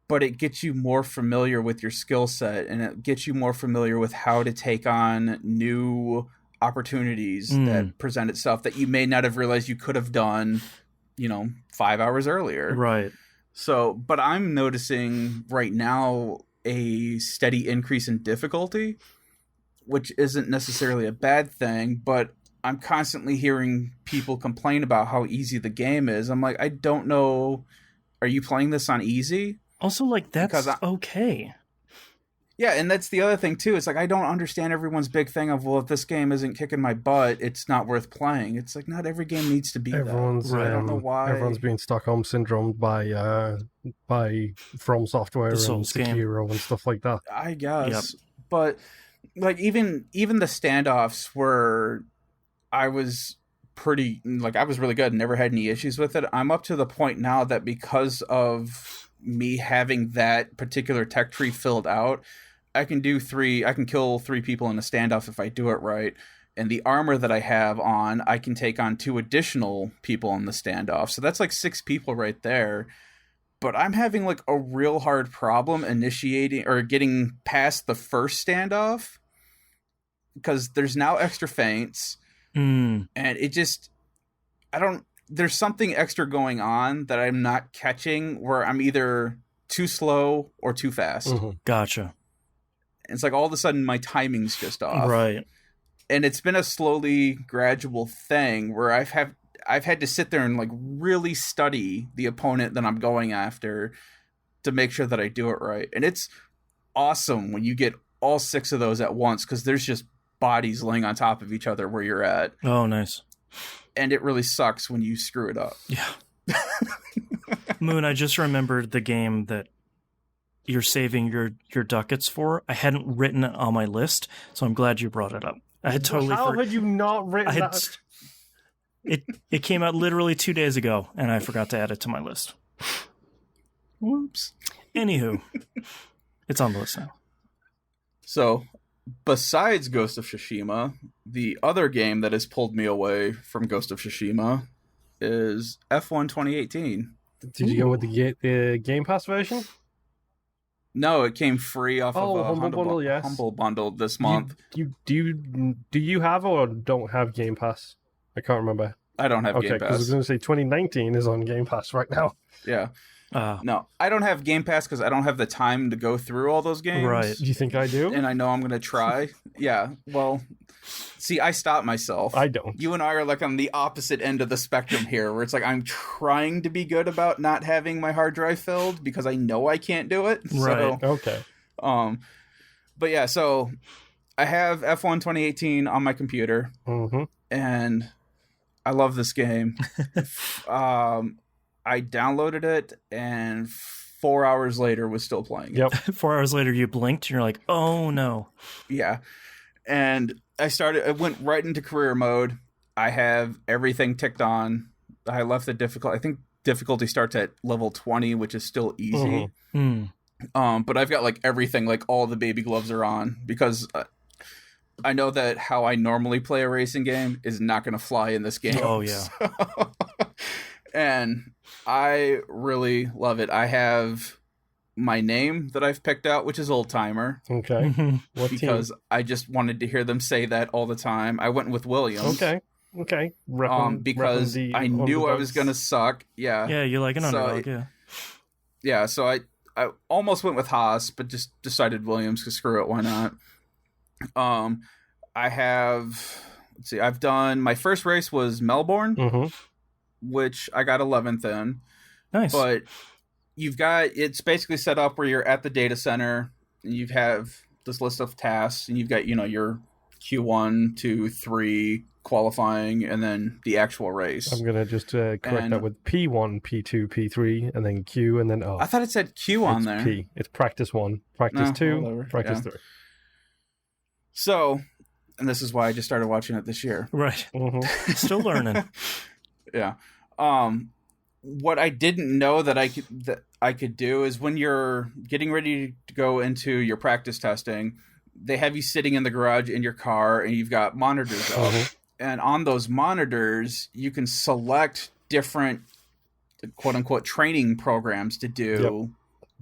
but it gets you more familiar with your skill set, and it gets you more familiar with how to take on new opportunities that present itself that you may not have realized you could have done 5 hours earlier. Right. So, but I'm noticing right now a steady increase in difficulty, which isn't necessarily a bad thing, but I'm constantly hearing people complain about how easy the game is. I'm like, I don't know, are you playing this on easy? Also, like, that's okay. Yeah, and that's the other thing, too. It's like, I don't understand everyone's big thing of, well, if this game isn't kicking my butt, it's not worth playing. It's like, not every game needs to be that. I don't know why. Everyone's being Stockholm Syndrome by From Software and Sekiro and stuff like that. I guess. Yep. But, like, even the standoffs where I was I was really good and never had any issues with it. I'm up to the point now that because of me having that particular tech tree filled out, I can kill 3 people in a standoff if I do it right. And the armor that I have on, I can take on 2 additional people in the standoff. So that's like 6 people right there. But I'm having like a real hard problem initiating or getting past the first standoff because there's now extra feints. And it just, there's something extra going on that I'm not catching where I'm either too slow or too fast. Mm-hmm. Gotcha. It's like all of a sudden my timing's just off. Right. And it's been a slowly gradual thing where I've had to sit there and like really study the opponent that I'm going after to make sure that I do it right. And it's awesome when you get all 6 of those at once because there's just bodies laying on top of each other where you're at. Oh, nice. And it really sucks when you screw it up. Yeah. Moon, I just remembered the game that you're saving your ducats for. I hadn't written it on my list, so I'm glad you brought it up. I had totally How had you not written that? It came out literally 2 days ago, and I forgot to add it to my list. Whoops. Anywho, it's on the list now. So, besides Ghost of Tsushima, the other game that has pulled me away from Ghost of Tsushima is F1 2018. Did you go with the Game Pass version? No, it came free off of a Humble Bundle this month. Do you have or don't have Game Pass? I can't remember. I don't have Game Pass. Okay, because I was going to say 2019 is on Game Pass right now. Yeah. No, I don't have Game Pass because I don't have the time to go through all those games. Right. Do you think I do? And I know I'm going to try. Yeah. Well, see, I stopped myself. I don't. You and I are like on the opposite end of the spectrum here, where it's like I'm trying to be good about not having my hard drive filled because I know I can't do it. Right. So, okay. But yeah, so I have F1 2018 on my computer, and I love this game. I downloaded it, and 4 hours later was still playing it. Yep. 4 hours later, you blinked, and you're like, oh, no. Yeah. And I went right into career mode. I have everything ticked on. I left the difficulty. I think difficulty starts at level 20, which is still easy. But I've got like everything, like all the baby gloves are on because I know that how I normally play a racing game is not going to fly in this game. Oh, yeah. And I really love it. I have my name that I've picked out, which is Old Timer. Okay. What because team? I just wanted to hear them say that all the time. I went with Williams. Okay. Okay. Because I knew I was gonna suck. Yeah. Yeah, you like an underdog, yeah. Yeah, so I almost went with Haas, but just decided Williams, because screw it, why not? I have, let's see, I've done, my first race was Melbourne, which I got 11th in. Nice. But it's basically set up where you're at the data center, and you have this list of tasks, and you've got, your Q1, 2, 3 qualifying, and then the actual race. I'm going to just correct that with P1, P2, P3, and then Q, and then I thought it said Q on there. P. It's practice 1, practice 2, whatever. practice 3. So, and this is why I just started watching it this year. Right. Still learning. Yeah. What I didn't know that I could do is, when you're getting ready to go into your practice testing, they have you sitting in the garage in your car, and you've got monitors up. And on those monitors, you can select different quote unquote training programs to do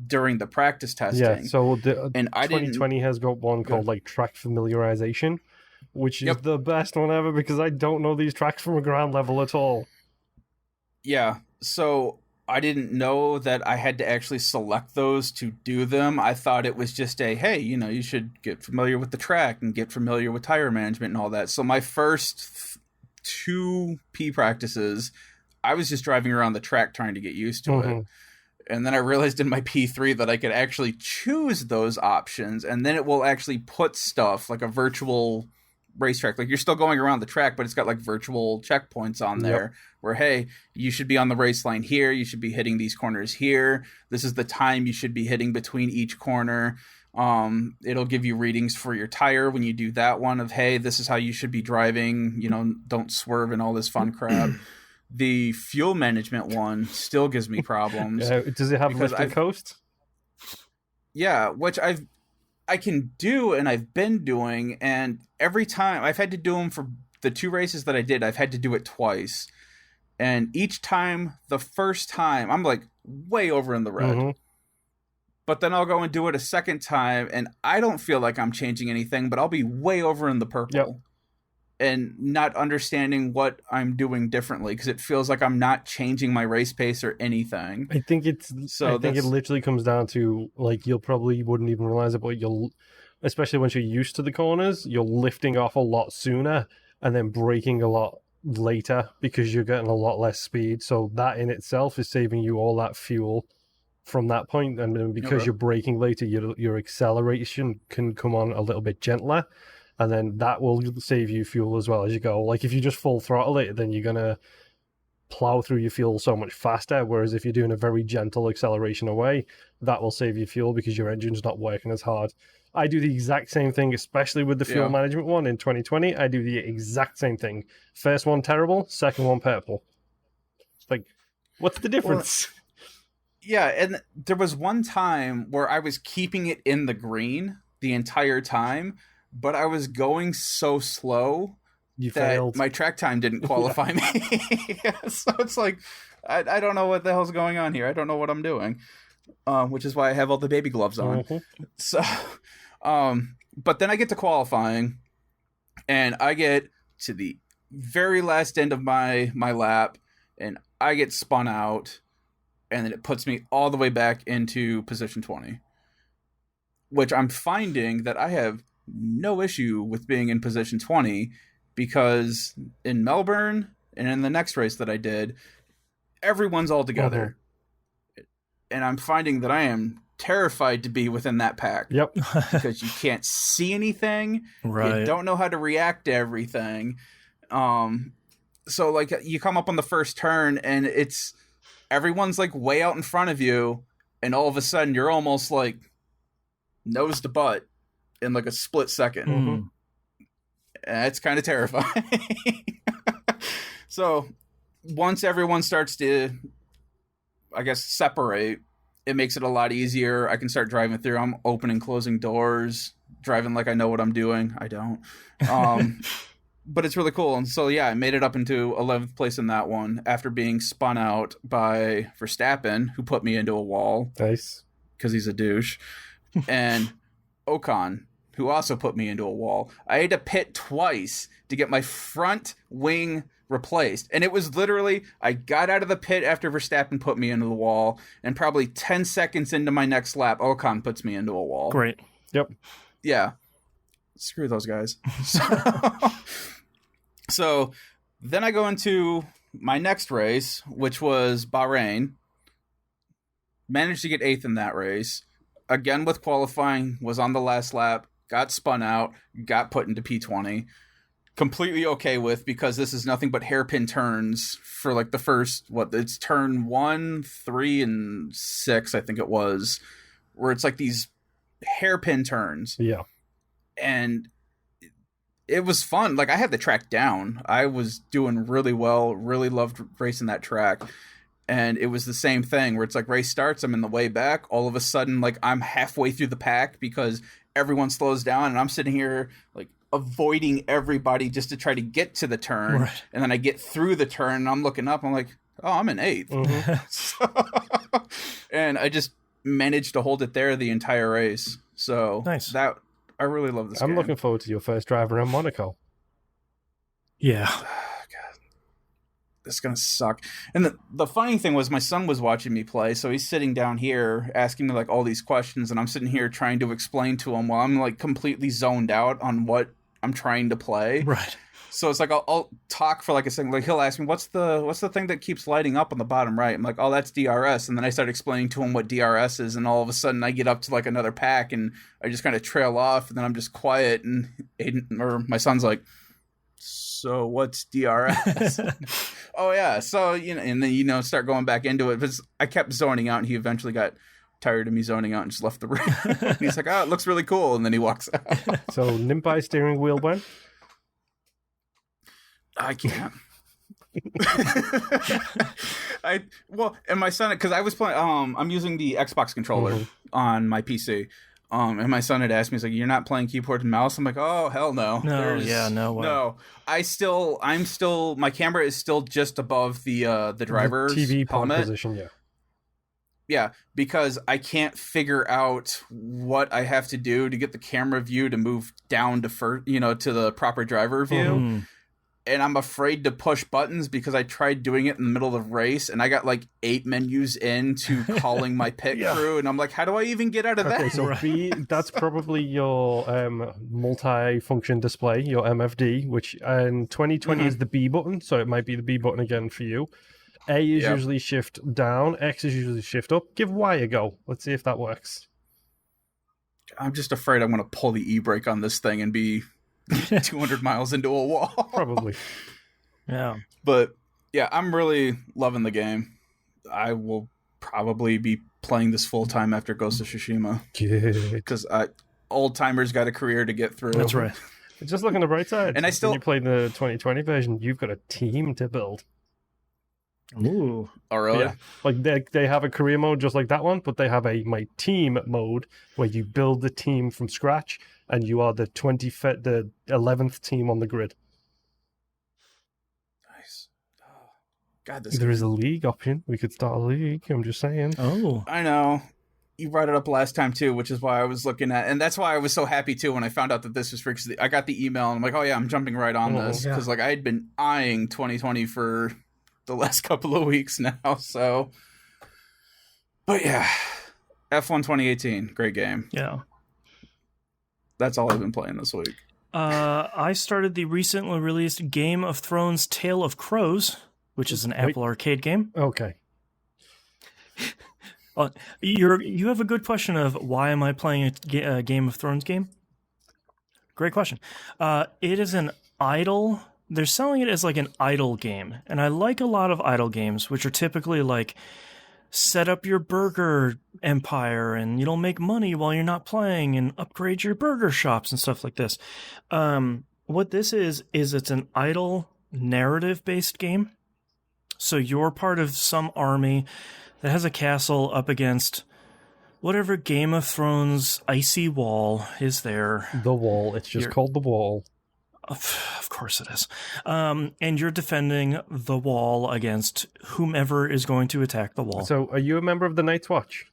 during the practice testing. Yeah, so 2020 has got one called like track familiarization, which is the best one ever, because I don't know these tracks from a ground level at all. Yeah, so I didn't know that I had to actually select those to do them. I thought it was just hey, you should get familiar with the track and get familiar with tire management and all that. So my first 2 P practices, I was just driving around the track trying to get used to it. And then I realized in my P3 that I could actually choose those options, and then it will actually put stuff like a virtual racetrack. Like, you're still going around the track, but it's got like virtual checkpoints on there where, hey, you should be on the race line here. You should be hitting these corners here. This is the time you should be hitting between each corner. It'll give you readings for your tire when you do that one of, hey, this is how you should be driving. Don't swerve and all this fun crap. The fuel management one still gives me problems. Does it have lift and coast? Yeah, which I can do, and I've been doing, and every time I've had to do them for the 2 races that I did, I've had to do it twice. And each time, the first time, I'm like way over in the red. But then I'll go and do it a second time, and I don't feel like I'm changing anything, but I'll be way over in the purple. And not understanding what I'm doing differently, because it feels like I'm not changing my race pace or anything. I think it literally comes down to, like, you wouldn't even realize it, but especially once you're used to the corners, you're lifting off a lot sooner and then braking a lot later because you're getting a lot less speed. So that in itself is saving you all that fuel from that point. And then because you're braking later, your acceleration can come on a little bit gentler. And then that will save you fuel as well as you go. Like, if you just full throttle it, then you're going to plow through your fuel so much faster. Whereas if you're doing a very gentle acceleration away, that will save you fuel because your engine's not working as hard. I do the exact same thing, especially with the fuel management one in 2020. I do the exact same thing. First one, terrible. Second one, purple. Like, what's the difference? Well, and there was one time where I was keeping it in the green the entire time, but I was going so slow that my track time didn't qualify me. So it's like, I don't know what the hell's going on here. I don't know what I'm doing, which is why I have all the baby gloves on. So, but then I get to qualifying, and I get to the very last end of my lap, and I get spun out, and then it puts me all the way back into position 20, which I'm finding that I have no issue with being in position 20, because in Melbourne and in the next race that I did, everyone's all together. And I'm finding that I am terrified to be within that pack. Because you can't see anything. You don't know how to react to everything. So like, you come up on the first turn and everyone's like way out in front of you, and all of a sudden you're almost like nose to butt in like a split second. It's kind of terrifying. So once everyone starts to, I guess, separate, it makes it a lot easier. I can start driving through. I'm opening, closing doors, driving like I know what I'm doing. I don't. But it's really cool. And so, I made it up into 11th place in that one after being spun out by Verstappen, who put me into a wall. Nice. Because he's a douche. And Ocon, who also put me into a wall. I had to pit twice to get my front wing replaced. And it was literally, I got out of the pit after Verstappen put me into the wall, and probably 10 seconds into my next lap, Ocon puts me into a wall. Great. Yep. Yeah. Screw those guys. So then I go into my next race, which was Bahrain. Managed to get 8th in that race. Again with qualifying, was on the last lap, got spun out, got put into P20. Completely okay with, because this is nothing but hairpin turns for like the first, it's turn 1, 3, and 6, I think it was, where it's like these hairpin turns. Yeah. And it was fun. Like, I had the track down. I was doing really well, really loved racing that track. And it was the same thing where it's like race starts, I'm in the way back. All of a sudden, like, I'm halfway through the pack because everyone slows down, and I'm sitting here like avoiding everybody just to try to get to the turn. Right. And then I get through the turn and I'm looking up, I'm like, oh, I'm in 8th. Mm-hmm. And I just managed to hold it there the entire race. So Nice. that, I really love this game. I'm looking forward to your first driver in Monaco. Yeah. This is going to suck. And the funny thing was, my son was watching me play, so he's sitting down here asking me like all these questions, and I'm sitting here trying to explain to him while I'm like completely zoned out on what I'm trying to play. Right. So it's like I'll talk for like a second. Like, he'll ask me, what's the thing that keeps lighting up on the bottom right? I'm like, oh, that's DRS. And then I start explaining to him what DRS is, and all of a sudden I get up to like another pack, and I just kind of trail off, and then I'm just quiet, and Aiden, or my son's like, so what's DRS? Oh yeah, so and then start going back into it. But I kept zoning out, and he eventually got tired of me zoning out and just left the room. He's like, oh, it looks really cool, and then he walks out. So Nimbai steering wheel when? I can't. And my son, because I was playing, I'm using the Xbox controller on my PC. And my son had asked me, he's like, you're not playing keyboard and mouse? I'm like, oh, hell no. No way. No. I'm still, my camera is still just above the driver's TV helmet. position, yeah. Yeah, because I can't figure out what I have to do to get the camera view to move down to to the proper driver view. Mm-hmm. And I'm afraid to push buttons because I tried doing it in the middle of the race, and I got like 8 menus into calling my pit crew, and I'm like, how do I even get out of that? Okay, so B, that's probably your multi-function display, your MFD, which in 2020 is the B button, so it might be the B button again for you. A is usually shift down, X is usually shift up. Give Y a go. Let's see if that works. I'm just afraid I'm going to pull the e-brake on this thing and be 200 miles into a wall. Probably. Yeah. But yeah, I'm really loving the game. I will probably be playing this full time after Ghost of Tsushima. Because old timers got a career to get through. That's right. Just look on the bright side. And when you play the 2020 version, you've got a team to build. Ooh. Oh, really? Yeah. Like they have a career mode just like that one, but they have a my team mode where you build the team from scratch, and you are the 11th team on the grid. Nice. Oh, God, There is a league option. We could start a league. I'm just saying. Oh. I know. You brought it up last time too, which is why I was looking at, and that's why I was so happy too when I found out that this was free. Because I got the email and I'm like, oh yeah, I'm jumping right on this because like I had been eyeing 2020 for the last couple of weeks now. So, but yeah, F1 2018, great game. Yeah. That's all I've been playing this week. I started the recently released Game of Thrones Tale of Crows, which is an Apple Arcade game. Okay. You have a good question of why am I playing a Game of Thrones game? Great question. It is an idle. They're selling it as like an idle game, and I like a lot of idle games, which are typically like set up your burger empire and you'll make money while you're not playing and upgrade your burger shops and stuff like this. What this is it's an idle narrative-based game. So you're part of some army that has a castle up against whatever Game of Thrones icy wall is there. The Wall. It's just called The Wall. Of course it is. And you're defending the wall against whomever is going to attack the wall. So are you a member of the Night's Watch?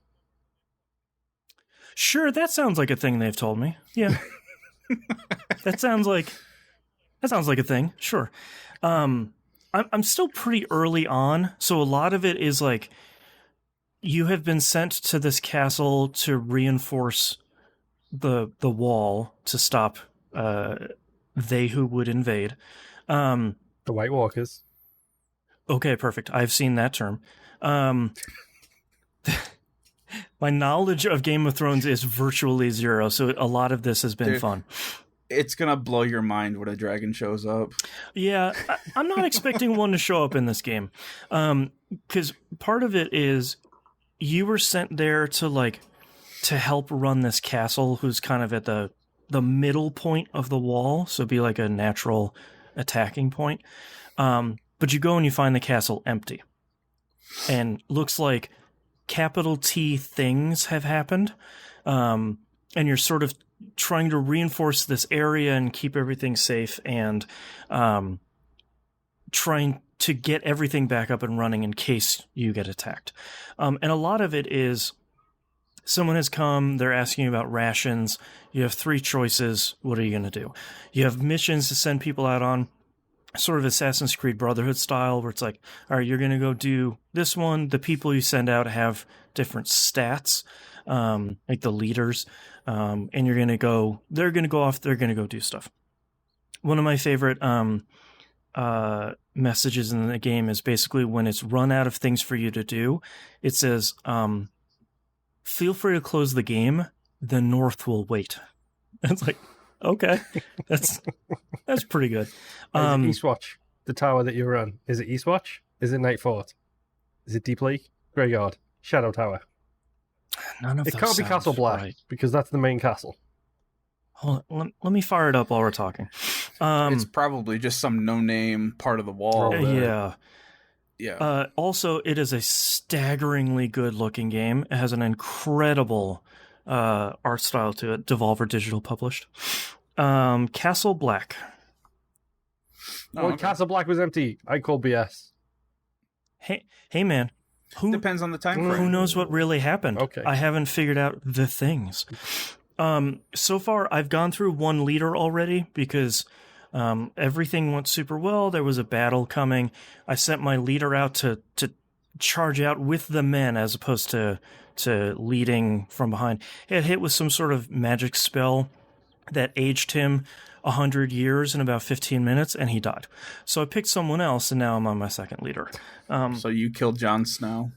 Sure, that sounds like a thing they've told me. Yeah. That sounds like a thing. Sure. I'm still pretty early on, so a lot of it is like you have been sent to this castle to reinforce the wall to stop they who would invade. The White Walkers. Okay, perfect. I've seen that term. My knowledge of Game of Thrones is virtually zero, so a lot of this has been fun. It's gonna blow your mind when a dragon shows up. Yeah, I'm not expecting one to show up in this game, because part of it is you were sent there to help run this castle, who's kind of at the middle point of the wall, so be like a natural attacking point. But you go and you find the castle empty, and looks like capital T things have happened, and you're sort of trying to reinforce this area and keep everything safe, and trying to get everything back up and running in case you get attacked. And a lot of it is someone has come, they're asking you about rations. You have 3 choices. What are you going to do? You have missions to send people out on, sort of Assassin's Creed Brotherhood style, where it's like, all right, you're going to go do this one. The people you send out have different stats, like the leaders, and they're going to go off, they're going to go do stuff. One of my favorite messages in the game is basically when it's run out of things for you to do, it says, feel free to close the game, the North will wait. It's like, okay, that's pretty good. Is it Eastwatch, the tower that you're on? Is it Eastwatch? Is it Night Fort? Is it Deep Lake? Greyguard? Shadow Tower? None of it those can't be sounds Castle Black, right. Because that's the main castle. Hold on, let me fire it up while we're talking. It's probably just some no-name part of the wall. Yeah. Also, it is a staggeringly good-looking game. It has an incredible art style to it. Devolver Digital published. Castle Black. Castle Black was empty. I call BS. Hey, man. Depends on the time frame. Who knows what really happened? Okay. I haven't figured out the things. So far, I've gone through 1 leader already because everything went super well. There was a battle coming. I sent my leader out to charge out with the men as opposed to leading from behind. He had hit with some sort of magic spell that aged him 100 years in about 15 minutes, and he died. So I picked someone else, and now I'm on my 2nd leader. So you killed Jon Snow.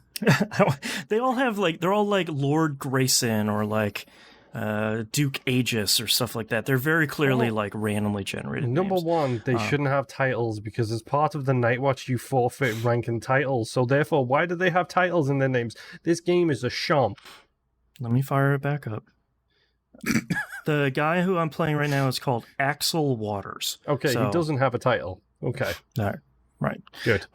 They all have they're all like Lord Grayson or like Duke Aegis or stuff like that. They're very clearly randomly generated Number names. 1, they shouldn't have titles because as part of the Night Watch, you forfeit rank and titles. So therefore, why do they have titles in their names? This game is a sham. Let me fire it back up. The guy who I'm playing right now is called Axel Waters. Okay, he doesn't have a title. Okay. All right. Good.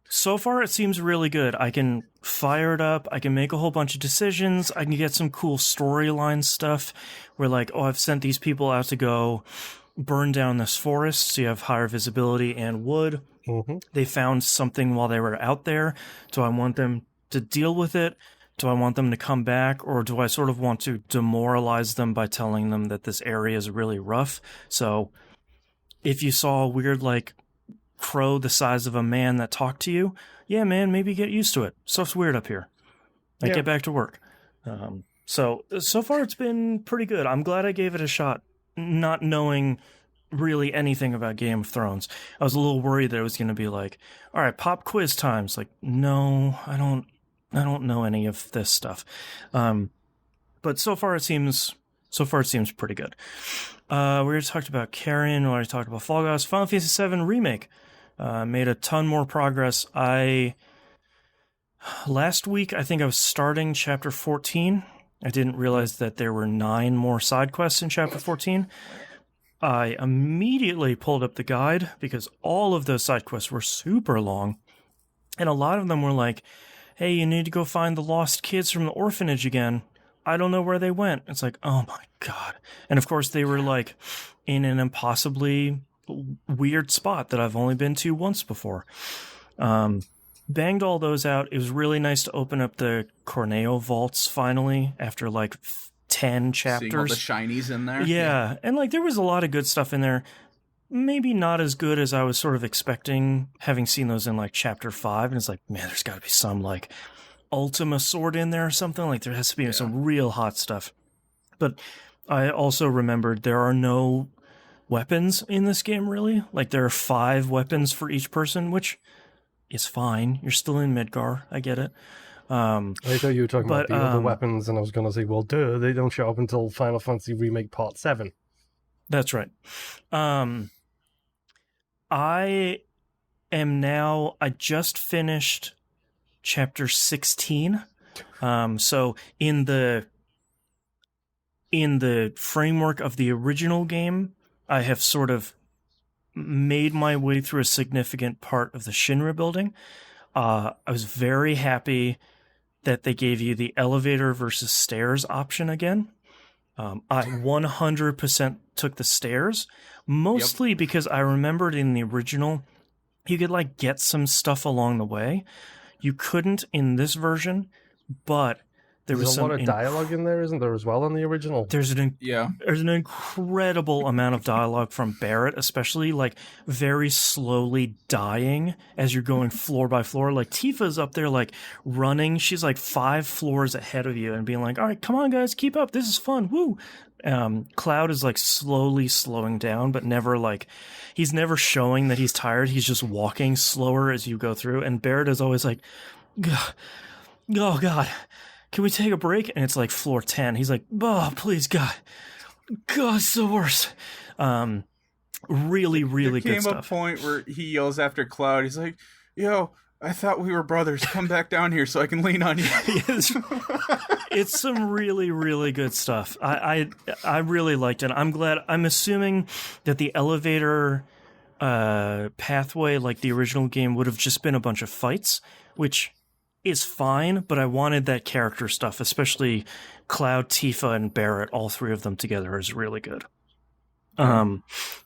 So far, it seems really good. I can fire it up. I can make a whole bunch of decisions. I can get some cool storyline stuff where I've sent these people out to go burn down this forest so you have higher visibility and wood. Mm-hmm. They found something while they were out there. Do I want them to deal with it? Do I want them to come back, or do I sort of want to demoralize them by telling them that this area is really rough? So if you saw a weird, crow the size of a man that talked to you, yeah, man, maybe get used to it. Stuff's weird up here. Get back to work. So far it's been pretty good. I'm glad I gave it a shot, not knowing really anything about Game of Thrones. I was a little worried that it was going to be all right, pop quiz times. No, I don't know any of this stuff. But so far it seems pretty good. We already talked about Carrion. We already talked about Fall Guys. Final Fantasy VII Remake made a ton more progress. Last week, I think I was starting Chapter 14. I didn't realize that there were 9 more side quests in Chapter 14. I immediately pulled up the guide because all of those side quests were super long. And a lot of them were hey, you need to go find the lost kids from the orphanage again. I don't know where they went. It's oh my God. And of course they were in an impossibly weird spot that I've only been to once before. Banged all those out. It was really nice to open up the Corneo vaults finally after 10 Seeing all the chapters. shinies in there. Yeah, and like there was a lot of good stuff in there. Maybe not as good as I was sort of expecting, having seen those in like chapter 5. And it's like, man, there's got to be some like Ultima sword in there or something. Like there has to be some real hot stuff. But I also remembered there are no weapons in this game, really. Like there are 5 weapons for each person, which is fine. You're still in Midgar. I get it. I thought you were talking about the other weapons, and I was going to say, well, duh, they don't show up until Final Fantasy Remake Part 7. That's right. I just finished chapter 16. So in the framework of the original game, I have sort of made my way through a significant part of the Shinra building. I was very happy that they gave you the elevator versus stairs option again. I 100% took the stairs, mostly because I remembered in the original, you could like get some stuff along the way. You couldn't in this version, but there's a lot of dialogue in there, isn't there, as well, in the original? There's an incredible amount of dialogue from Barrett, especially like very slowly dying as you're going floor by floor. Like Tifa's up there like running. She's like 5 floors ahead of you and being like, all right, come on guys, keep up. This is fun. Woo. Cloud is like slowly slowing down, but never like, he's never showing that he's tired. He's just walking slower as you go through. And Barrett is always like, oh God, can we take a break? And it's like floor 10. He's like, oh, please, God, it's the worst. Really good stuff. There came a point where he yells after Cloud. He's like, yo, I thought we were brothers. Come back down here so I can lean on you. It's some really good stuff. I really liked it. I'm assuming that the elevator pathway, like the original game, would have just been a bunch of fights, which is fine, but I wanted that character stuff, especially Cloud, Tifa, and Barrett. All 3 of them together is really good. A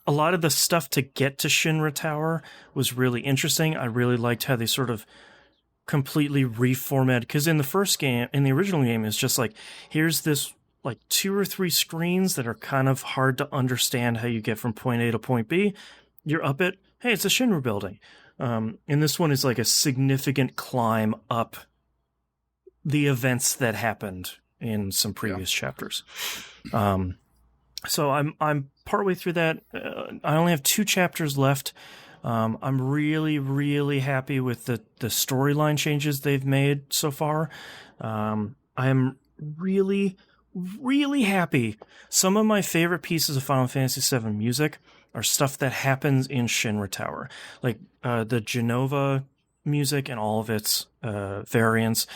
lot of the stuff to get to Shinra Tower was really interesting. I really liked how they sort of completely reformatted, because in the original game, it's just like, here's this like 2 or 3 screens that are kind of hard to understand how you get from point A to point B. You're up it. Hey, it's a Shinra building. And this one is like a significant climb up the events that happened in some previous chapters. So I'm partway through that. I only have 2 chapters left. I'm really happy with the storyline changes they've made so far. I am really happy. Some of my favorite pieces of Final Fantasy VII music are stuff that happens in Shinra Tower, like the Genova music and all of its variants.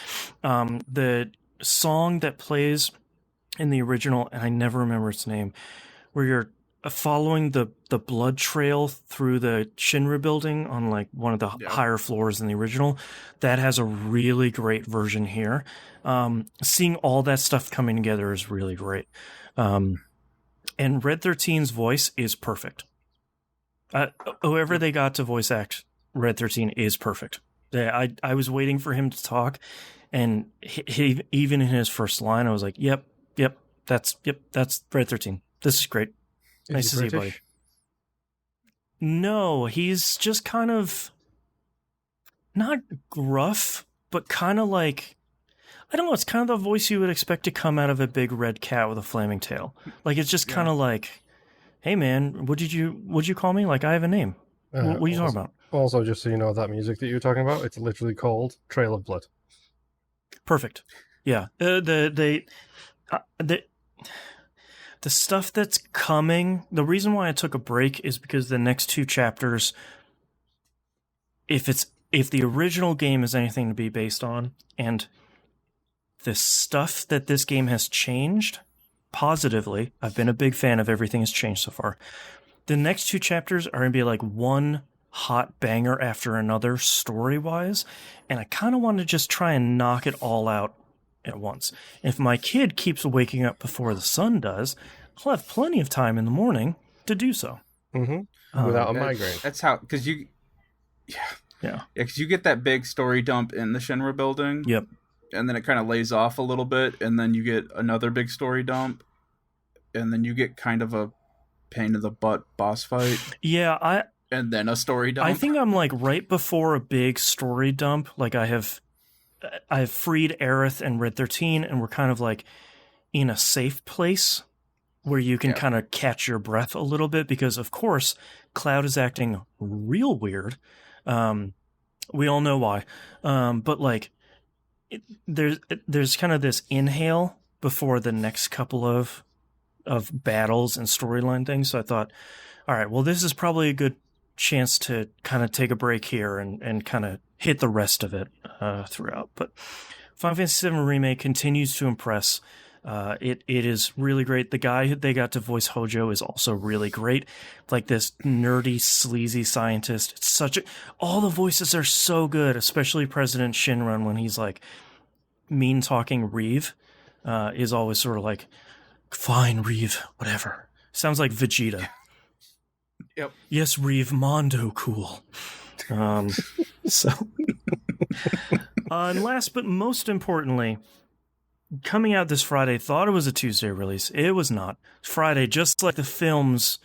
The song that plays in the original, and I never remember its name, where you're following the blood trail through the Shinra building on like one of the higher floors than the original, that has a really great version here. Seeing all that stuff coming together is really great. And Red 13's voice is perfect. Whoever they got to voice act Red 13 is perfect. I was waiting for him to talk, and he even in his first line, I was like, yep, that's Red 13. This is great. Nice to see you, buddy. No, he's just kind of not gruff, but kind of like, I don't know, it's kind of the voice you would expect to come out of a big red cat with a flaming tail. Like, it's just kind of like, hey man, what'd you call me? Like, I have a name. What are you talking about? Also, just so you know, that music that you're talking about, it's literally called Trail of Blood. Perfect. Yeah. The stuff that's coming, the reason why I took a break is because the next 2 chapters, if the original game is anything to be based on, and the stuff that this game has changed positively, I've been a big fan of everything that's changed so far. The next 2 chapters are going to be like one hot banger after another story-wise, and I kind of want to just try and knock it all out at once. If my kid keeps waking up before the sun does, I'll have plenty of time in the morning to do so. Mm-hmm. Without a migraine. That's how, because you... Yeah, because you get that big story dump in the Shinra building. Yep. and then it kind of lays off a little bit, and then you get another big story dump, and then you get kind of a pain in the butt boss fight. Yeah, and then a story dump. I think I'm like right before a big story dump. Like I have freed Aerith and Red 13, and we're kind of like in a safe place where you can kind of catch your breath a little bit, because of course Cloud is acting real weird. We all know why. But like there's kind of this inhale before the next couple of battles and storyline things. So I thought, all right, well, this is probably a good chance to kind of take a break here and kind of hit the rest of it throughout. But Final Fantasy VII Remake continues to impress. It is really great. The guy they got to voice Hojo is also really great. Like this nerdy, sleazy scientist. It's all the voices are so good, especially President Shinran when he's like mean talking Reeve is always sort of like, fine, Reeve, whatever. Sounds like Vegeta. Yep. Yes, Reeve, Mondo, cool. So, and last but most importantly, coming out this Friday, thought it was a Tuesday release. It was not. Friday, just like the films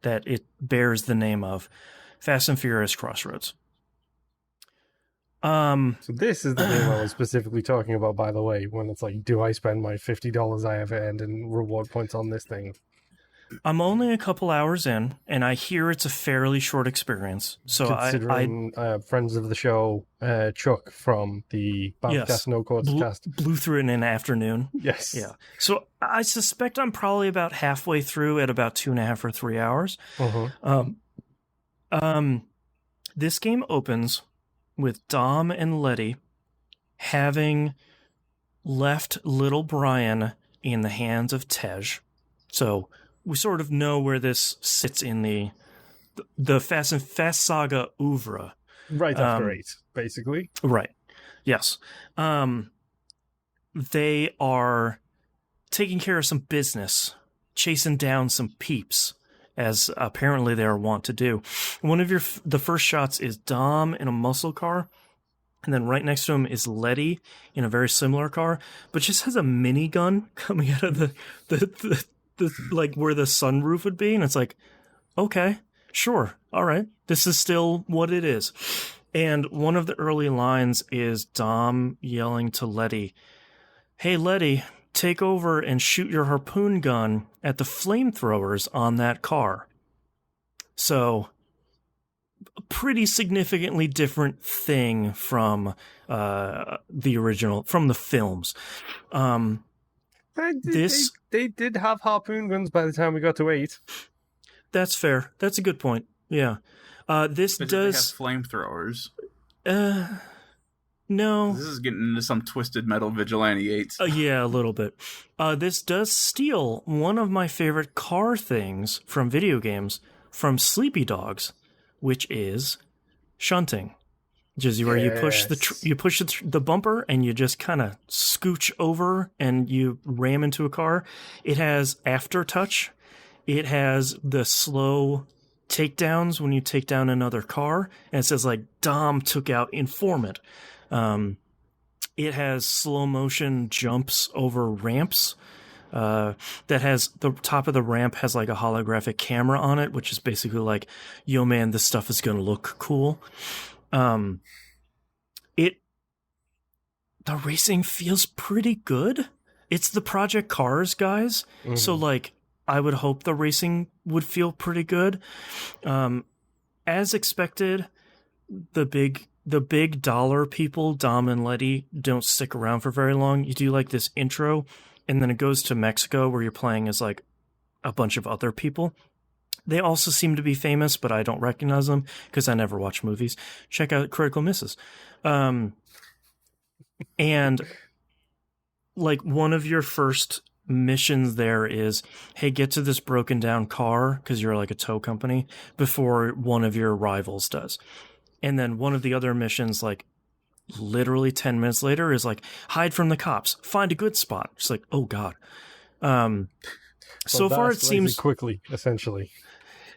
that it bears the name of, Fast and Furious Crossroads. So this is the game I was specifically talking about, by the way, when it's like, do I spend my $50 I have earned in reward points on this thing? I'm only a couple hours in, and I hear it's a fairly short experience. So considering friends of the show, Chuck from the Bamcast No Codes cast, blew through it in an afternoon. Yes. Yeah. So I suspect I'm probably about halfway through at about 2.5 or 3 hours. This game opens with Dom and Letty having left little Brian in the hands of Tej. So we sort of know where this sits in the Fast Saga oeuvre. Right after 8, basically. Right. Yes. They are taking care of some business, chasing down some peeps, as apparently they are wont to do. One of the first shots is Dom in a muscle car, and then right next to him is Letty in a very similar car, but just has a minigun coming out of the like where the sunroof would be, and it's like, okay, sure, all right, this is still what it is. And one of the early lines is Dom yelling to Letty, "Hey Letty, take over and shoot your harpoon gun at the flamethrowers on that car." So, a pretty significantly different thing from the original, from the films. They did have harpoon guns by the time we got to 8. That's fair. That's a good point. Yeah. This but does have flamethrowers. No. This is getting into some Twisted Metal Vigilante 8. Yeah, a little bit. This does steal one of my favorite car things from video games from Sleepy Dogs, which is shunting. Which is where you push the bumper and you just kind of scooch over and you ram into a car. It has aftertouch. It has the slow takedowns when you take down another car, and it says like Dom took out informant. It has slow motion jumps over ramps. That has the top of the ramp has like a holographic camera on it, which is basically like, yo man, this stuff is gonna look cool. The racing feels pretty good. It's the Project Cars guys, so like I would hope the racing would feel pretty good. As expected, the big dollar people, Dom and Letty, don't stick around for very long. You do like this intro, and then it goes to Mexico where you're playing as like a bunch of other people. They also seem to be famous, but I don't recognize them because I never watch movies. Check out Critical Misses. And like one of your first missions there is, hey, get to this broken down car because you're like a tow company before one of your rivals does. And then one of the other missions, like literally 10 minutes later, is like, hide from the cops, find a good spot. It's like, oh God. So far it seems quickly, essentially.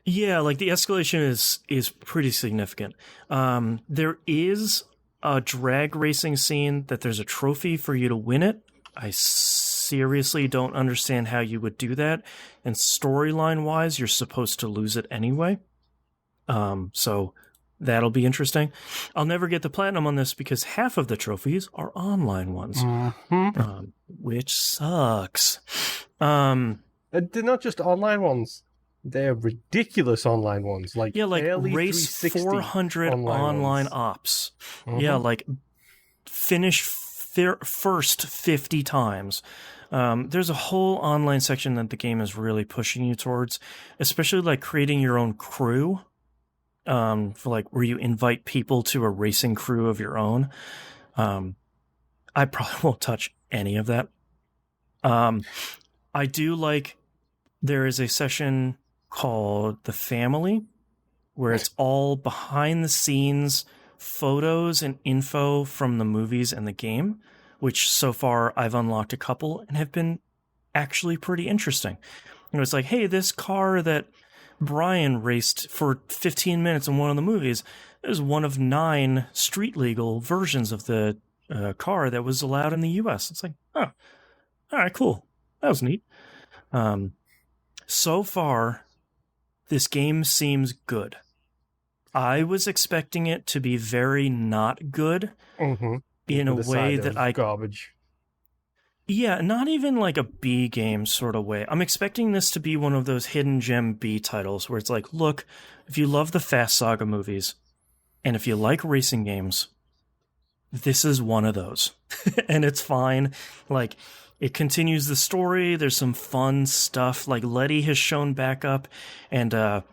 Yeah, like the escalation is pretty significant. There is a drag racing scene that there's a trophy for you to win it. I seriously don't understand how you would do that. And storyline wise, you're supposed to lose it anyway. So that'll be interesting. I'll never get the platinum on this because half of the trophies are online ones, which sucks. They're not just online ones. They're ridiculous online ones. Like race 400 online ops. Yeah, like finish first 50 times. There's a whole online section that the game is really pushing you towards, especially like creating your own crew. For like where you invite people to a racing crew of your own. I probably won't touch any of that. I do like there is a session called The Family where it's all behind the scenes photos and info from the movies and the game, which so far I've unlocked a couple and have been actually pretty interesting. It's like, hey, this car that Brian raced for 15 minutes in one of the movies is one of 9 street legal versions of the car that was allowed in the US. It's like, oh, all right, cool. That was neat. So far, this game seems good. I was expecting it to be very not good in a way that garbage. Yeah, not even like a B game sort of way. I'm expecting this to be one of those hidden gem B titles where it's like, look, if you love the Fast Saga movies and if you like racing games, this is one of those. And it's fine. Like, it continues the story. There's some fun stuff. Like, Letty has shown back up and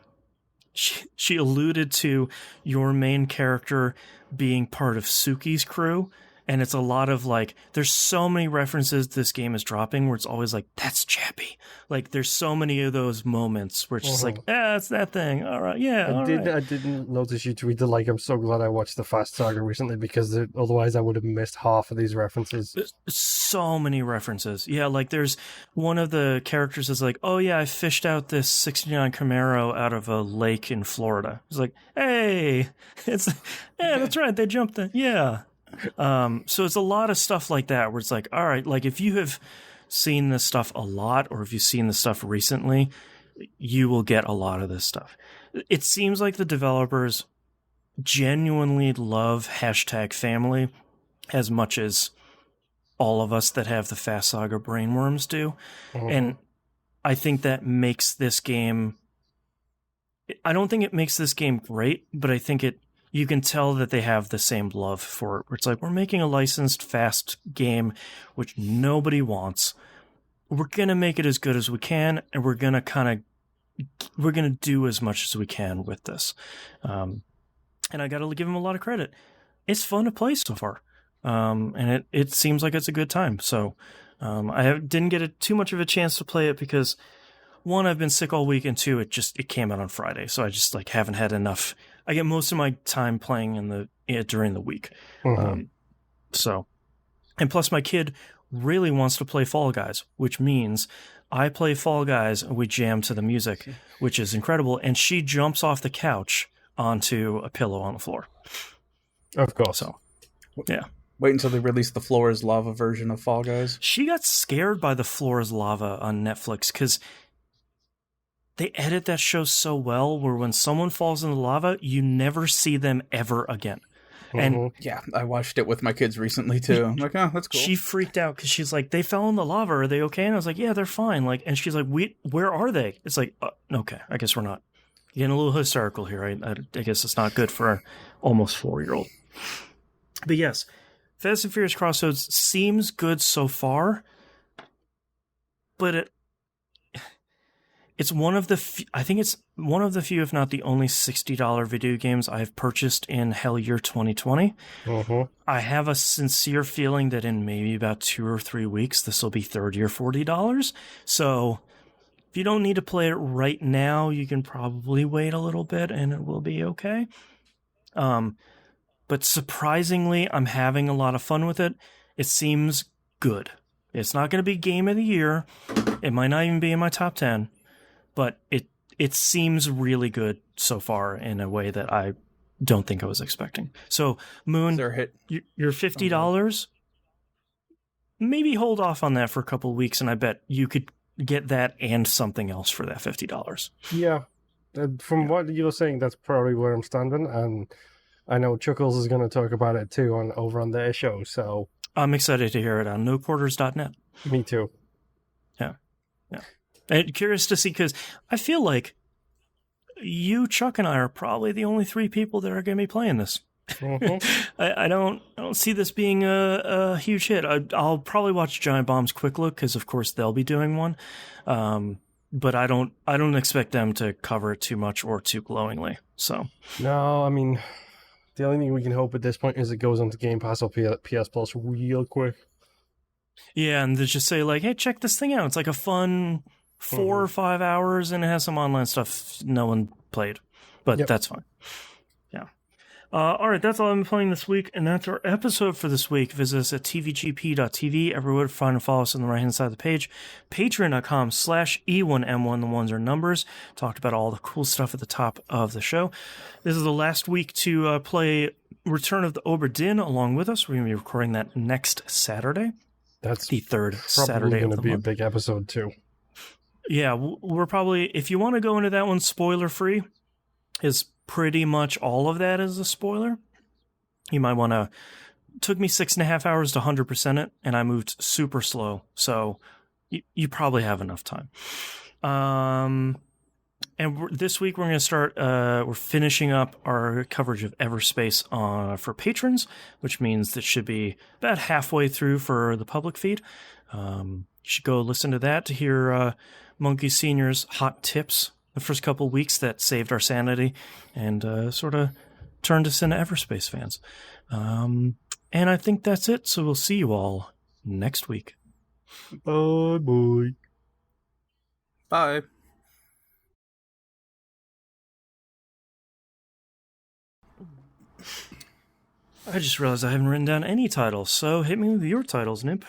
she alluded to your main character being part of Suki's crew. And it's a lot of like, there's so many references this game is dropping where it's always like, that's Chappie. Like, there's so many of those moments where it's just like, it's that thing. All right, yeah. I didn't notice you tweeted like, I'm so glad I watched the Fast Saga recently because otherwise I would have missed half of these references. There's so many references. Yeah, like there's one of the characters is like, oh yeah, I fished out this 69 Camaro out of a lake in Florida. It's like, hey, that's right. They jumped in. Yeah. So it's a lot of stuff like that where it's like, all right, like if you have seen this stuff a lot or if you've seen this stuff recently, you will get a lot of this stuff. It seems like the developers genuinely love #family as much as all of us that have the Fast Saga brainworms do. And I think that makes this game, I don't think it makes this game great, but I think you can tell that they have the same love for it. Where it's like, we're making a licensed fast game, which nobody wants. We're going to make it as good as we can, and we're going to do as much as we can with this. And I got to give them a lot of credit. It's fun to play so far. And it seems like it's a good time. So I didn't get too much of a chance to play it because, one, I've been sick all week, and two, it came out on Friday. So I just like haven't had enough. I get most of my time playing during the week. So, and plus my kid really wants to play Fall Guys, which means I play Fall Guys and we jam to the music, which is incredible. And she jumps off the couch onto a pillow on the floor. Of course. So, yeah. Wait until they release the Floor is Lava version of Fall Guys. She got scared by the Floor is Lava on Netflix because they edit that show so well where when someone falls in the lava, you never see them ever again. And yeah, I watched it with my kids recently too. I'm like, oh, that's cool. She freaked out because she's like, they fell in the lava. Are they okay? And I was like, yeah, they're fine. Like, and she's like, where are they? It's like, okay, I guess we're not. Getting a little hysterical here. I guess it's not good for an almost 4-year-old. But yes, Fast and Furious Crossroads seems good so far, but it's one of the I think it's one of the few, if not the only $60 video games I've purchased in hell year 2020. I have a sincere feeling that in maybe about 2 or 3 weeks, this will be $30 or $40. So if you don't need to play it right now, you can probably wait a little bit and it will be okay. But surprisingly, I'm having a lot of fun with it. It seems good. It's not going to be game of the year. It might not even be in my top 10. But it seems really good so far in a way that I don't think I was expecting. So, Moon, your $50, maybe hold off on that for a couple of weeks, and I bet you could get that and something else for that $50. Yeah. From what you're saying, that's probably where I'm standing, and I know Chuckles is going to talk about it too over on their show, so... I'm excited to hear it on noquarters.net. Me too. Yeah. And curious to see, because I feel like you, Chuck, and I are probably the only 3 people that are going to be playing this. Mm-hmm. I don't see this being a huge hit. I'll probably watch Giant Bomb's quick look because, of course, they'll be doing one. But I don't expect them to cover it too much or too glowingly. So no, I mean, the only thing we can hope at this point is it goes onto Game Pass or PS Plus real quick. Yeah, and they just say like, "Hey, check this thing out. It's like a fun 4 or 5 hours, and it has some online stuff no one played, but that's fine." Yeah. All right, that's all I'm playing this week, and that's our episode for this week. Visit us at tvgp.tv. Everywhere to find and follow us on the right-hand side of the page. Patreon.com/E1M1. The ones are numbers. Talked about all the cool stuff at the top of the show. This is the last week to play Return of the Obra Dinn along with us. We're going to be recording that next Saturday. That's the third Saturday of the month. Probably going to be a big episode, too. Yeah, we're probably, if you want to go into that one spoiler-free, is pretty much all of that is a spoiler. You might want to... Took me 6.5 hours to 100% it, and I moved super slow, so you probably have enough time. And this week we're going to start, we're finishing up our coverage of Everspace for patrons, which means that should be about halfway through for the public feed. You should go listen to that to hear Monkey Senior's hot tips the first couple weeks that saved our sanity and sort of turned us into Everspace fans. And I think that's it, so we'll see you all next week. Bye, boy. Bye. I just realized I haven't written down any titles, so hit me with your titles, Nip.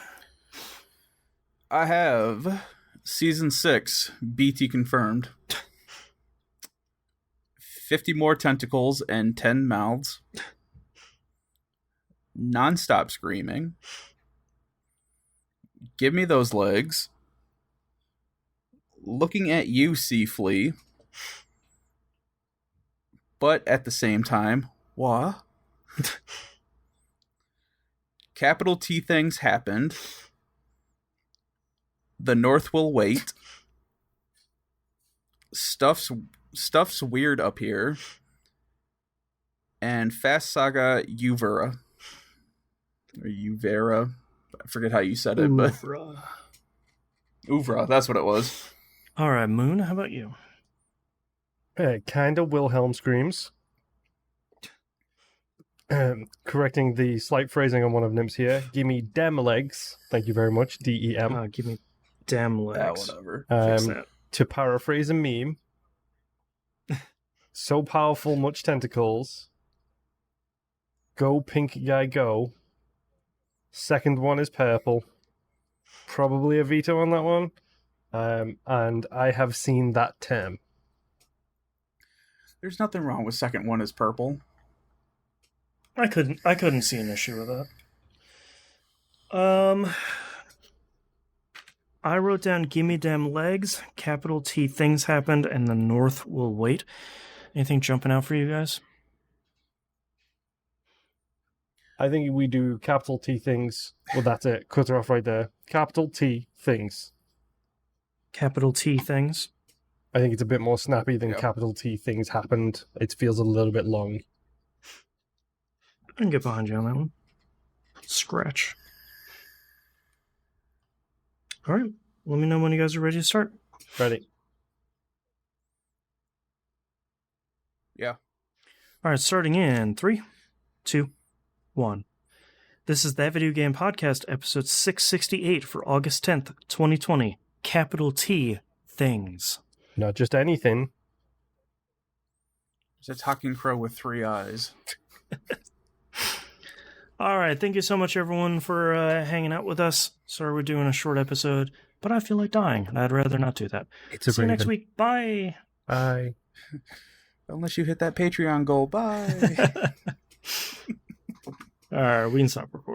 I have Season 6, BT confirmed. 50 more tentacles and 10 mouths. Non-stop screaming. Give me those legs. Looking at you, Sea Flea. But at the same time, what? Capital T things happened. The North will wait. Stuff's weird up here. And Fast Saga Uvera. Or Uvera. I forget how you said it, but Uvra, that's what it was. All right, Moon, how about you? Kinda Wilhelm screams. Correcting the slight phrasing on one of Nims here. Give me dem legs. Thank you very much. DEM. Give me damn legs. Whatever. Fix that. To paraphrase a meme. So powerful, much tentacles. Go, pink guy, go. Second one is purple. Probably a veto on that one. And I have seen that term. There's nothing wrong with second one is purple. I couldn't see an issue with that. I wrote down gimme damn legs, capital T things happened, and the North will wait. Anything jumping out for you guys? I think we do capital T things. Well, that's it. Cut her off right there. Capital T things. Capital T things? I think it's a bit more snappy than capital T things happened. It feels a little bit long. I can get behind you on that one. Scratch. All right. Let me know when you guys are ready to start. Ready. Yeah. All right, starting in 3, 2, 1. This is That Video Game Podcast, episode 668 for August 10th, 2020. Capital T things. Not just anything. It's a talking crow with 3 eyes. All right, thank you so much, everyone, for hanging out with us. Sorry we're doing a short episode, but I feel like dying, and I'd rather not do that. It's a See you next Raven. week. Bye. Bye. Unless you hit that Patreon goal. Bye. All right, we can stop recording.